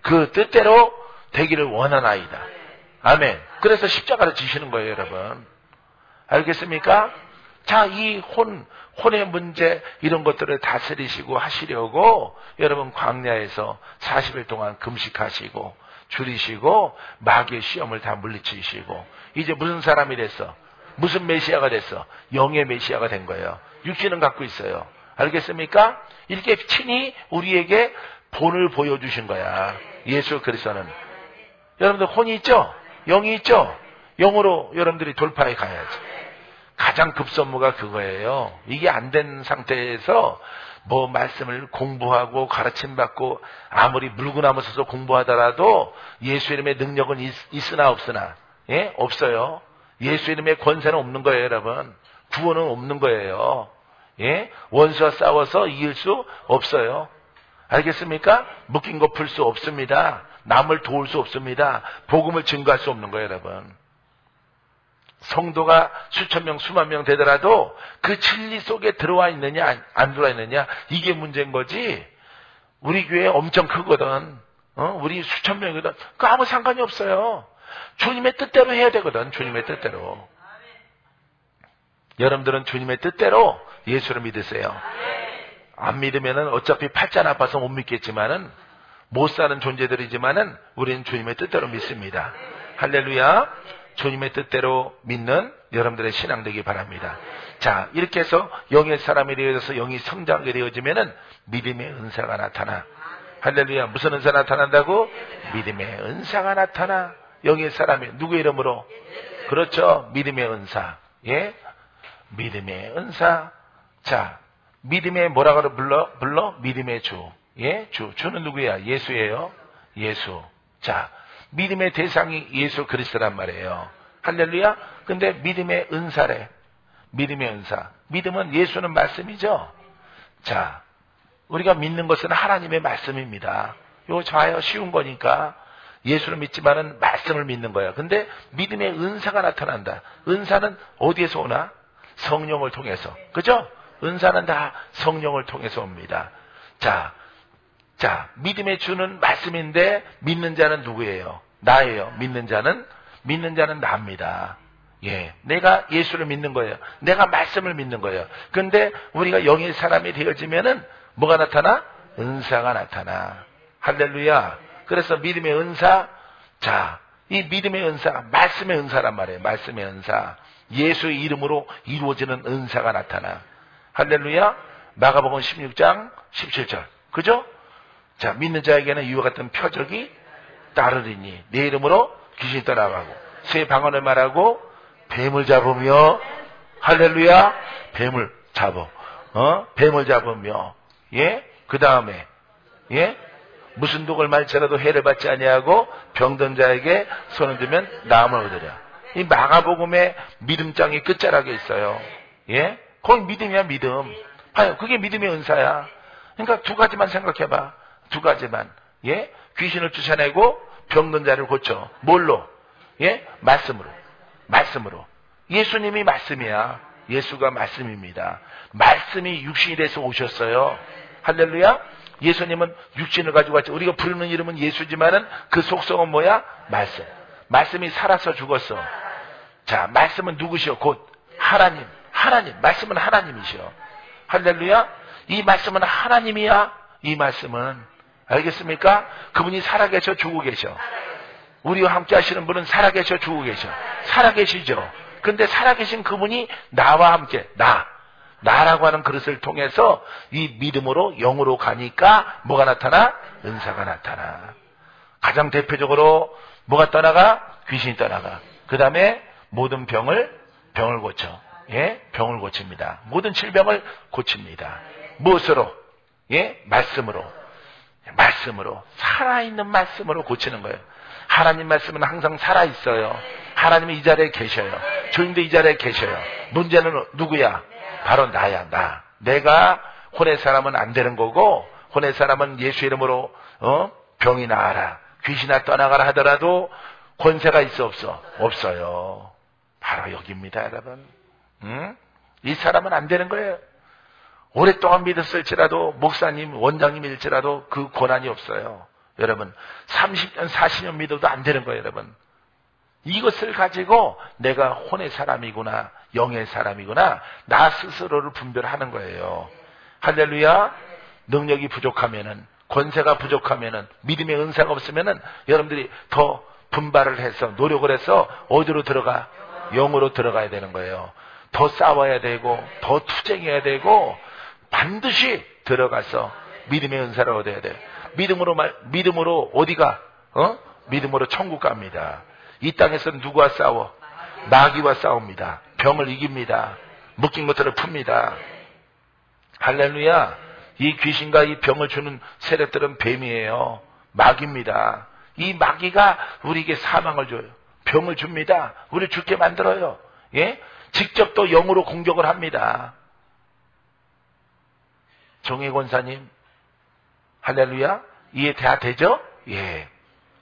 그 뜻대로 되기를 원하나이다. 아멘. 그래서 십자가를 지시는 거예요, 여러분. 알겠습니까? 자, 이 혼의 문제 이런 것들을 다스리시고 하시려고 여러분 광야에서 40일 동안 금식하시고 줄이시고 마귀의 시험을 다 물리치시고 이제 무슨 사람이 됐어? 무슨 메시아가 됐어? 영의 메시아가 된 거예요. 육신은 갖고 있어요. 알겠습니까? 이렇게 친히 우리에게 본을 보여주신 거야. 예수 그리스도는. 여러분들 혼이 있죠? 영이 있죠? 영으로 여러분들이 돌파해 가야죠. 가장 급선무가 그거예요. 이게 안 된 상태에서 뭐 말씀을 공부하고 가르침받고 아무리 물구나무 서서 공부하더라도 예수 이름의 능력은 있으나 없으나, 예? 없어요. 예수 이름의 권세는 없는 거예요, 여러분. 구원은 없는 거예요. 예? 원수와 싸워서 이길 수 없어요. 알겠습니까? 묶인 거 풀 수 없습니다. 남을 도울 수 없습니다. 복음을 증거할 수 없는 거예요, 여러분. 성도가 수천 명, 수만 명 되더라도 그 진리 속에 들어와 있느냐, 안 들어와 있느냐, 이게 문제인 거지. 우리 교회 엄청 크거든. 우리 수천 명이거든. 그 아무 상관이 없어요. 주님의 뜻대로 해야 되거든, 주님의 뜻대로. 여러분들은 주님의 뜻대로 예수를 믿으세요. 안 믿으면은 어차피 팔자 아파서 못 믿겠지만은, 못 사는 존재들이지만은, 우리는 주님의 뜻대로 믿습니다. 할렐루야. 주님의 뜻대로 믿는 여러분들의 신앙 되기 바랍니다. 자, 이렇게 해서 영의 사람이 되어져서 영이 성장하게 되어지면은 믿음의 은사가 나타나. 할렐루야. 무슨 은사 나타난다고? 믿음의 은사가 나타나. 영의 사람이 누구 이름으로? 그렇죠. 믿음의 은사. 예? 믿음의 은사. 자, 믿음의 뭐라고 불러? 믿음의 주. 예? 주는 누구야? 예수예요. 예수. 자, 믿음의 대상이 예수 그리스도란 말이에요. 할렐루야. 근데 믿음의 은사래. 믿음의 은사. 믿음은 예수는 말씀이죠. 자, 우리가 믿는 것은 하나님의 말씀입니다. 이거 좋아요. 쉬운 거니까. 예수를 믿지만은 말씀을 믿는 거야. 근데 믿음의 은사가 나타난다. 은사는 어디에서 오나? 성령을 통해서. 그죠? 은사는 다 성령을 통해서 옵니다. 자, 믿음의 주는 말씀인데 믿는 자는 누구예요? 나예요. 믿는 자는 나입니다. 예, 내가 예수를 믿는 거예요. 내가 말씀을 믿는 거예요. 근데 우리가 영의 사람이 되어지면은 뭐가 나타나? 은사가 나타나. 할렐루야. 그래서 믿음의 은사. 자, 이 믿음의 은사, 말씀의 은사란 말이에요. 말씀의 은사. 예수의 이름으로 이루어지는 은사가 나타나. 할렐루야. 마가복음 16장 17절. 그죠? 자, 믿는 자에게는 이와 같은 표적이 따르리니 내 이름으로 귀신이 떠나가고 새 방언을 말하고 뱀을 잡으며. 할렐루야. 뱀을 잡어. 뱀을 잡으며. 예? 그 다음에 예? 무슨 독을 말지라도 해를 받지 아니하고 병든 자에게 손을 들면 나음을 얻으랴. 이 마가복음의 믿음장이 끝자락에 있어요. 예? 거기 믿음이야, 믿음. 봐요. 그게 믿음의 은사야. 그러니까 두 가지만 생각해봐. 두 가지만. 예? 귀신을 쫓아내고 병든 자를 고쳐. 뭘로? 예? 말씀으로. 예수님이 말씀이야. 예수가 말씀입니다. 말씀이 육신이 돼서 오셨어요. 할렐루야. 예수님은 육신을 가지고 왔죠. 우리가 부르는 이름은 예수지만은 그 속성은 뭐야? 말씀. 말씀이 살아서 죽었어. 자, 말씀은 누구시오? 곧 하나님. 말씀은 하나님이시오. 할렐루야. 이 말씀은 하나님이야. 이 말씀은. 알겠습니까? 그분이 살아계셔, 죽고 계셔. 우리와 함께 하시는 분은 살아계셔, 죽고 계셔. 살아계시죠. 근데 살아계신 그분이 나와 함께, 나라고 하는 그릇을 통해서 이 믿음으로 영으로 가니까 뭐가 나타나? 은사가 나타나. 가장 대표적으로 뭐가 떠나가? 귀신이 떠나가. 그 다음에 모든 병을 고쳐. 예? 병을 고칩니다. 모든 질병을 고칩니다. 무엇으로? 예? 말씀으로. 살아있는 말씀으로 고치는 거예요. 하나님 말씀은 항상 살아있어요. 하나님이 이 자리에 계셔요. 주님도 이 자리에 계셔요. 문제는 누구야? 바로 나야. 내가 혼의 사람은 안 되는 거고, 혼의 사람은 예수 이름으로 병이 나아라, 귀신아 떠나가라 하더라도 권세가 있어 없어? 없어요. 바로 여기입니다, 여러분. 이 사람은 안 되는 거예요. 오랫동안 믿었을지라도, 목사님, 원장님일지라도 그 권한이 없어요. 여러분, 30년, 40년 믿어도 안 되는 거예요, 여러분. 이것을 가지고 내가 혼의 사람이구나, 영의 사람이구나, 나 스스로를 분별하는 거예요. 할렐루야. 능력이 부족하면은, 권세가 부족하면은, 믿음의 은사가 없으면은 여러분들이 더 분발을 해서 노력을 해서 어디로 들어가? 영으로 들어가야 되는 거예요. 더 싸워야 되고 더 투쟁해야 되고 반드시 들어가서 믿음의 은사를 얻어야 돼. 믿음으로 어디가? 믿음으로 천국 갑니다. 이 땅에서는 누구와 싸워? 마귀와 싸웁니다. 병을 이깁니다. 묶인 것들을 풉니다. 할렐루야. 이 귀신과 이 병을 주는 세력들은 뱀이에요. 마귀입니다. 이 마귀가 우리에게 사망을 줘요. 병을 줍니다. 우리를 죽게 만들어요. 예? 직접 또 영으로 공격을 합니다. 정혜 권사님, 할렐루야. 이해 다 되죠? 예.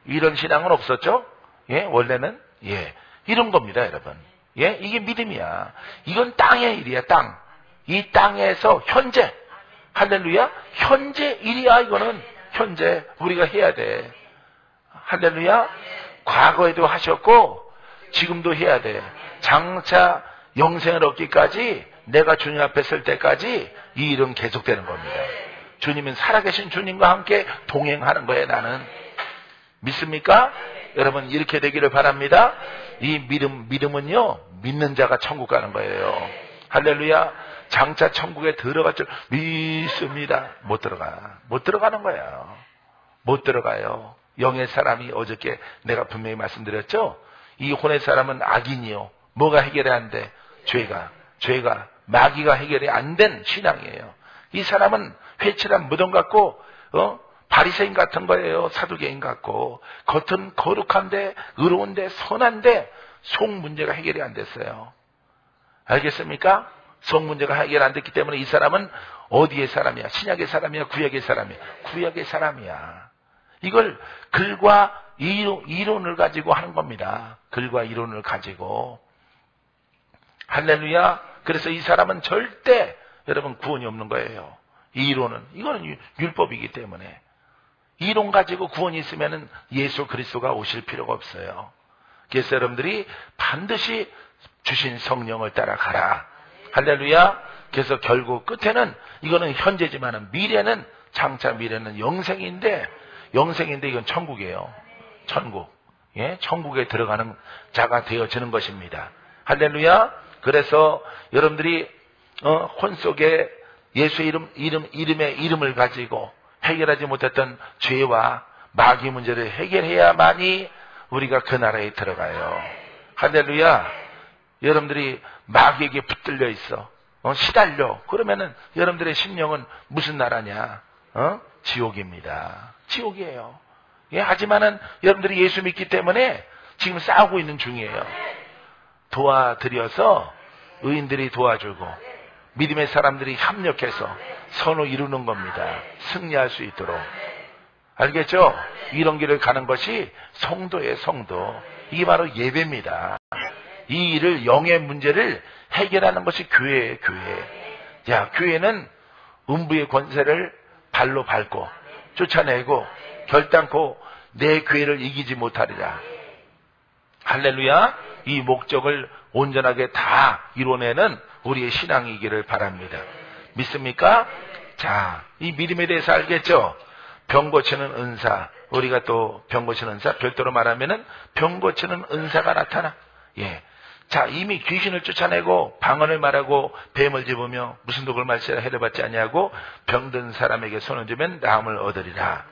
이런 신앙은 없었죠? 예, 원래는? 예. 이런 겁니다, 여러분. 예, 이게 믿음이야. 이건 땅의 일이야, 땅. 이 땅에서 현재, 할렐루야. 현재 일이야, 이거는. 현재 우리가 해야 돼. 할렐루야. 과거에도 하셨고, 지금도 해야 돼. 장차 영생을 얻기까지, 내가 주님 앞에 설 때까지 이 일은 계속되는 겁니다. 주님은 살아계신 주님과 함께 동행하는 거예요, 나는. 믿습니까? 여러분, 이렇게 되기를 바랍니다. 이 믿음은요, 믿는 자가 천국 가는 거예요. 할렐루야. 장차 천국에 들어갈 줄 믿습니다. 못 들어가는 거예요. 못 들어가요. 영의 사람이 어저께 내가 분명히 말씀드렸죠? 이 혼의 사람은 악인이요. 뭐가 해결이 안 돼? 죄가, 마귀가 해결이 안 된 신앙이에요. 이 사람은 회칠한 무덤 같고, 바리새인 같은 거예요. 사두개인 같고. 겉은 거룩한데, 의로운데, 선한데, 속 문제가 해결이 안 됐어요. 알겠습니까? 속 문제가 해결 안 됐기 때문에 이 사람은 어디의 사람이야? 신약의 사람이야? 구약의 사람이야? 구약의 사람이야. 이걸 글과 이론을 가지고 하는 겁니다. 글과 이론을 가지고. 할렐루야. 그래서 이 사람은 절대 여러분 구원이 없는 거예요. 이 이론은. 이거는 율법이기 때문에. 이론 가지고 구원이 있으면은 예수 그리스도가 오실 필요가 없어요. 그래서 여러분들이 반드시 주신 성령을 따라가라. 할렐루야. 그래서 결국 끝에는 이거는 현재지만은 미래는 장차 미래는 영생인데 이건 천국이에요. 천국. 예? 천국에 들어가는 자가 되어지는 것입니다. 할렐루야. 그래서 여러분들이 혼 속에 예수의 이름의 이름을 가지고 해결하지 못했던 죄와 마귀 문제를 해결해야만이 우리가 그 나라에 들어가요. 할렐루야. 여러분들이 마귀에게 붙들려 있어. 시달려. 그러면은 여러분들의 심령은 무슨 나라냐? 지옥입니다. 지옥이에요. 예, 하지만은 여러분들이 예수 믿기 때문에 지금 싸우고 있는 중이에요. 도와드려서 의인들이 도와주고 믿음의 사람들이 협력해서 선을 이루는 겁니다. 승리할 수 있도록. 알겠죠? 이런 길을 가는 것이 성도예요, 성도. 이게 바로 예배입니다. 이 일을, 영의 문제를 해결하는 것이 교회예요, 교회. 자, 교회는 음부의 권세를 발로 밟고 쫓아내고 결단코 내 교회를 이기지 못하리라. 할렐루야. 이 목적을 온전하게 다 이뤄내는 우리의 신앙이기를 바랍니다. 믿습니까? 자, 이 믿음에 대해서 알겠죠? 병 고치는 은사. 우리가 또 병 고치는 은사, 별도로 말하면은 병 고치는 은사가 나타나. 예. 자, 이미 귀신을 쫓아내고 방언을 말하고 뱀을 집으며 무슨 독을 말시라 해를 받지 아니하고 병든 사람에게 손을 주면 나음을 얻으리라.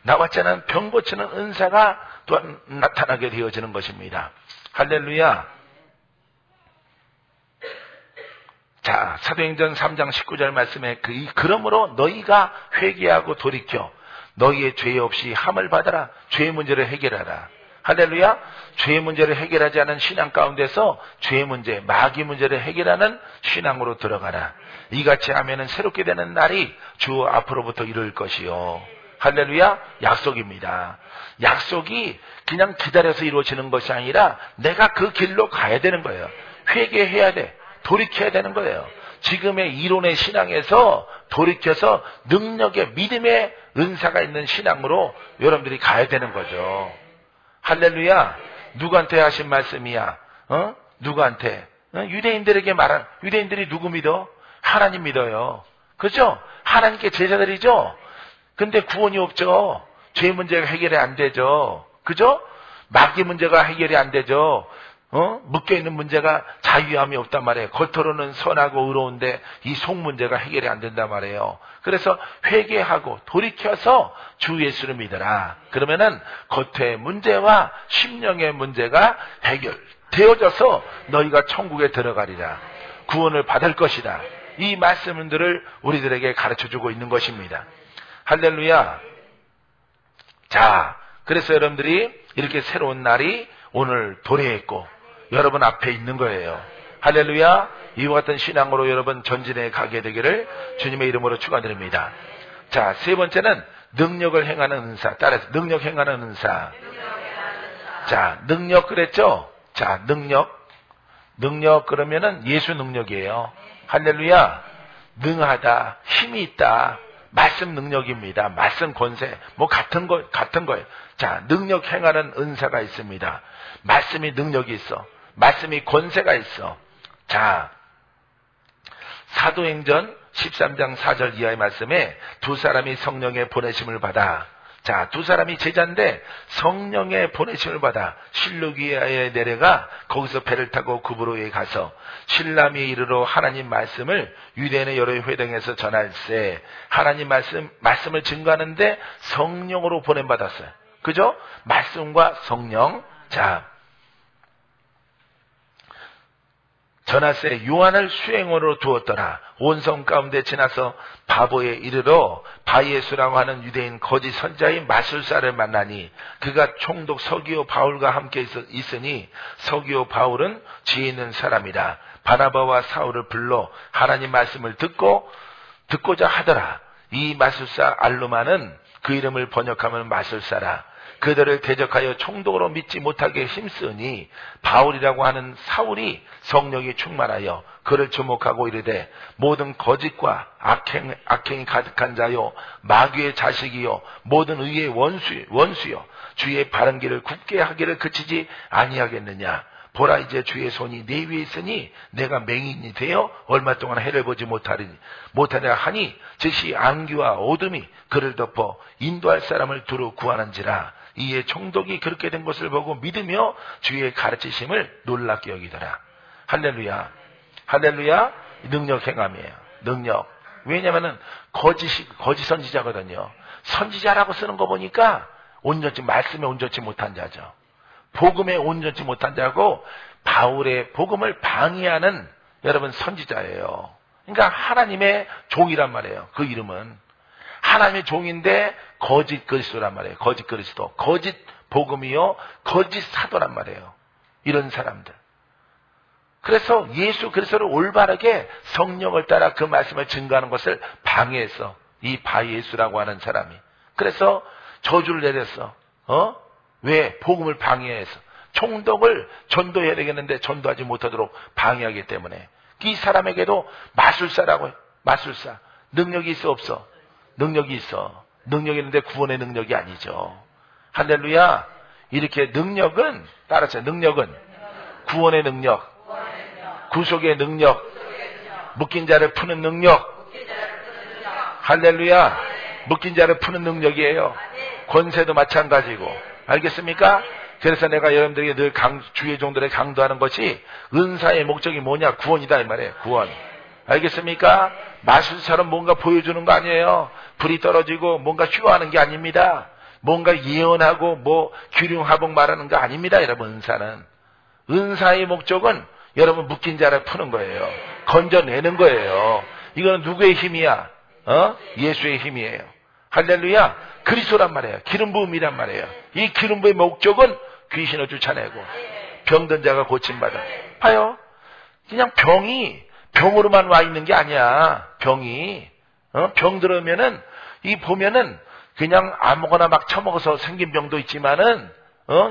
나왔자는 병 고치는 은사가 또한 나타나게 되어지는 것입니다. 할렐루야. 자, 사도행전 3장 19절 말씀에 그러므로 너희가 회개하고 돌이켜 너희의 죄 없이 함을 받아라. 죄의 문제를 해결하라. 할렐루야. 죄의 문제를 해결하지 않은 신앙 가운데서 죄의 문제, 마귀 문제를 해결하는 신앙으로 들어가라. 이같이 하면은 새롭게 되는 날이 주 앞으로부터 이룰 것이요. 할렐루야. 약속입니다. 약속이 그냥 기다려서 이루어지는 것이 아니라 내가 그 길로 가야 되는 거예요. 회개해야 돼. 돌이켜야 되는 거예요. 지금의 이론의 신앙에서 돌이켜서 능력의 믿음의 은사가 있는 신앙으로 여러분들이 가야 되는 거죠. 할렐루야. 누구한테 하신 말씀이야? 누구한테? 유대인들에게 말한, 유대인들이 누구 믿어? 하나님 믿어요. 그죠? 하나님께 제자들이죠? 근데 구원이 없죠? 죄 문제가 해결이 안 되죠? 그죠? 마귀 문제가 해결이 안 되죠? 묶여있는 문제가 자유함이 없단 말이에요. 겉으로는 선하고 의로운데 이 속 문제가 해결이 안 된단 말이에요. 그래서 회개하고 돌이켜서 주 예수를 믿어라. 그러면은 겉의 문제와 심령의 문제가 해결되어져서 너희가 천국에 들어가리라. 구원을 받을 것이다. 이 말씀들을 우리들에게 가르쳐주고 있는 것입니다. 할렐루야. 자, 그래서 여러분들이 이렇게 새로운 날이 오늘 도래했고 여러분 앞에 있는 거예요. 할렐루야. 이와 같은 신앙으로 여러분 전진해 가게 되기를 주님의 이름으로 축원드립니다. 자, 세 번째는 능력을 행하는 은사. 따라서 능력 행하는 은사. 자, 능력 그랬죠? 자, 능력 그러면은 예수 능력이에요. 할렐루야. 능하다, 힘이 있다. 말씀 능력입니다. 말씀 권세, 뭐 같은 거예요. 자, 능력 행하는 은사가 있습니다. 말씀이 능력이 있어. 말씀이 권세가 있어. 자, 사도행전 13장 4절 이하의 말씀에 두 사람이 성령의 보내심을 받아. 자, 두 사람이 제자인데 성령의 보내심을 받아 실루기아에 내려가 거기서 배를 타고 구브로에 가서 실라미에 이르러 하나님 말씀을 유대인의 여러 회당에서 전할세. 하나님 말씀을 증거하는데 성령으로 보냄받았어요. 그죠? 말씀과 성령. 자, 전하세 요한을 수행원으로 두었더라. 온 성 가운데 지나서 바보에 이르러 바예수라고 하는 유대인 거짓 선자의 마술사를 만나니 그가 총독 서기오 바울과 함께 있으니 서기오 바울은 지혜 있는 사람이라. 바나바와 사울을 불러 하나님 말씀을 듣고자 하더라. 이 마술사 알루마는 그 이름을 번역하면 마술사라. 그들을 대적하여 총독으로 믿지 못하게 힘쓰니 바울이라고 하는 사울이 성령이 충만하여 그를 주목하고 이르되 모든 거짓과 악행이 가득한 자요 마귀의 자식이요 모든 의의 원수요 주의 바른 길을 굳게 하기를 그치지 아니하겠느냐. 보라 이제 주의 손이 내 위에 있으니 내가 맹인이 되어 얼마 동안 해를 보지 못하냐 하니 즉시 안기와 어둠이 그를 덮어 인도할 사람을 두루 구하는지라. 이에 총독이 그렇게 된 것을 보고 믿으며 주의 가르치심을 놀랍게 여기더라. 할렐루야. 할렐루야. 능력 행함이에요. 능력. 왜냐면은 거짓 선지자거든요. 선지자라고 쓰는 거 보니까 말씀에 온전치 못한 자죠. 복음에 온전치 못한 자고 바울의 복음을 방해하는 여러분 선지자예요. 그러니까 하나님의 종이란 말이에요. 그 이름은 하나님의 종인데 거짓 그리스도란 말이에요. 거짓 그리스도, 거짓 복음이요 거짓 사도란 말이에요. 이런 사람들. 그래서 예수 그리스도를 올바르게 성령을 따라 그 말씀을 증거하는 것을 방해했어. 이 바예수라고 하는 사람이. 그래서 저주를 내렸어. 왜? 복음을 방해해서. 총독을 전도해야 되겠는데 전도하지 못하도록 방해하기 때문에. 이 사람에게도 마술사라고 해요. 마술사. 능력이 있어 없어? 능력이 있어. 능력이 있는데 구원의 능력이 아니죠. 할렐루야. 이렇게 능력은 따라서 능력은 구원의 능력, 구속의 능력, 묶인 자를 푸는 능력. 할렐루야. 묶인 자를 푸는 능력이에요. 권세도 마찬가지고. 알겠습니까? 그래서 내가 여러분들에게 늘 주의 종들에 강조하는 것이 은사의 목적이 뭐냐? 구원이다 이 말이에요. 구원. 알겠습니까? 마술처럼 뭔가 보여주는 거 아니에요. 불이 떨어지고 뭔가 쇼하는 게 아닙니다. 뭔가 예언하고 뭐 규룡하복 말하는 거 아닙니다. 여러분 은사는. 은사의 목적은 여러분 묶인 자를 푸는 거예요. 건져내는 거예요. 이거는 누구의 힘이야? 예수의 힘이에요. 할렐루야. 그리스도란 말이에요. 기름 부음이란 말이에요. 이 기름 부음의 목적은 귀신을 쫓아내고 병든 자가 고침받아. 봐요. 그냥 병으로만 와 있는 게 아니야. 병이. 병 들으면은 보면은 그냥 아무거나 막 처먹어서 생긴 병도 있지만은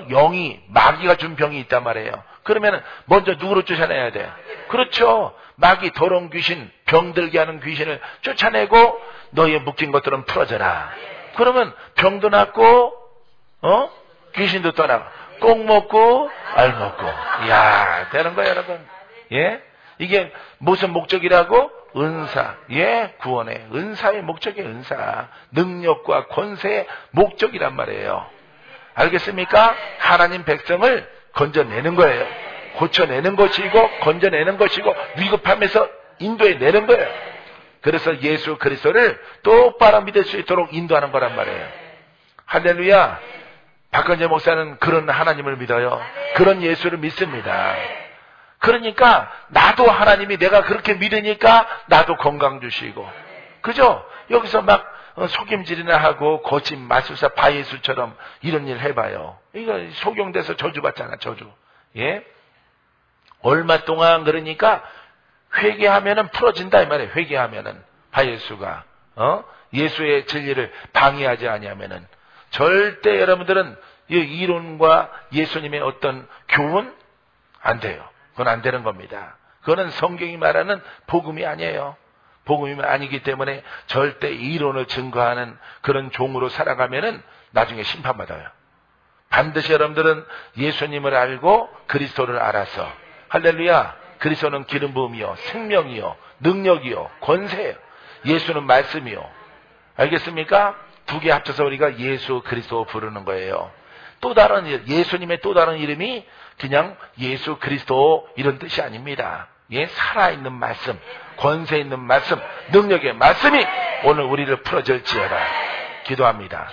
영이 마귀가 준 병이 있단 말이에요. 그러면은 먼저 누구를 쫓아내야 돼? 그렇죠. 마귀 더러운 귀신, 병들게 하는 귀신을 쫓아내고 너희의 묶인 것들은 풀어져라. 그러면 병도 낫고 귀신도 떠나고 꼭 먹고 알 먹고. 이야, 되는 거예요, 여러분. 예? 이게 무슨 목적이라고? 은사. 예, 구원의 은사의 목적이 은사. 능력과 권세의 목적이란 말이에요. 알겠습니까? 하나님 백성을 건져내는 거예요. 고쳐내는 것이고 건져내는 것이고 위급함에서 인도해내는 거예요. 그래서 예수 그리스도를 똑바로 믿을 수 있도록 인도하는 거란 말이에요. 할렐루야. 박건재 목사는 그런 하나님을 믿어요. 그런 예수를 믿습니다. 그러니까 나도 하나님이 내가 그렇게 믿으니까 나도 건강 주시고, 그죠? 여기서 막 속임질이나 하고 거짓 마술사 바예수처럼 이런 일 해봐요. 이거 속용돼서 저주받잖아, 저주. 예? 얼마 동안 그러니까 회개하면은 풀어진다 이 말이에요. 회개하면은 바예수가 예수의 진리를 방해하지 아니하면은 절대 여러분들은 이 이론과 예수님의 어떤 교훈 안 돼요. 그건 안 되는 겁니다. 그거는 성경이 말하는 복음이 아니에요. 복음이 아니기 때문에 절대 이론을 증거하는 그런 종으로 살아가면은 나중에 심판받아요. 반드시 여러분들은 예수님을 알고 그리스도를 알아서, 할렐루야, 그리스도는 기름 부음이요 생명이요 능력이요 권세예요. 예수는 말씀이요. 알겠습니까? 두 개 합쳐서 우리가 예수 그리스도 부르는 거예요. 또 다른 예수님의 또 다른 이름이 그냥 예수 그리스도 이런 뜻이 아닙니다. 예, 살아있는 말씀, 권세 있는 말씀, 능력의 말씀이 오늘 우리를 풀어줄지어다. 기도합니다.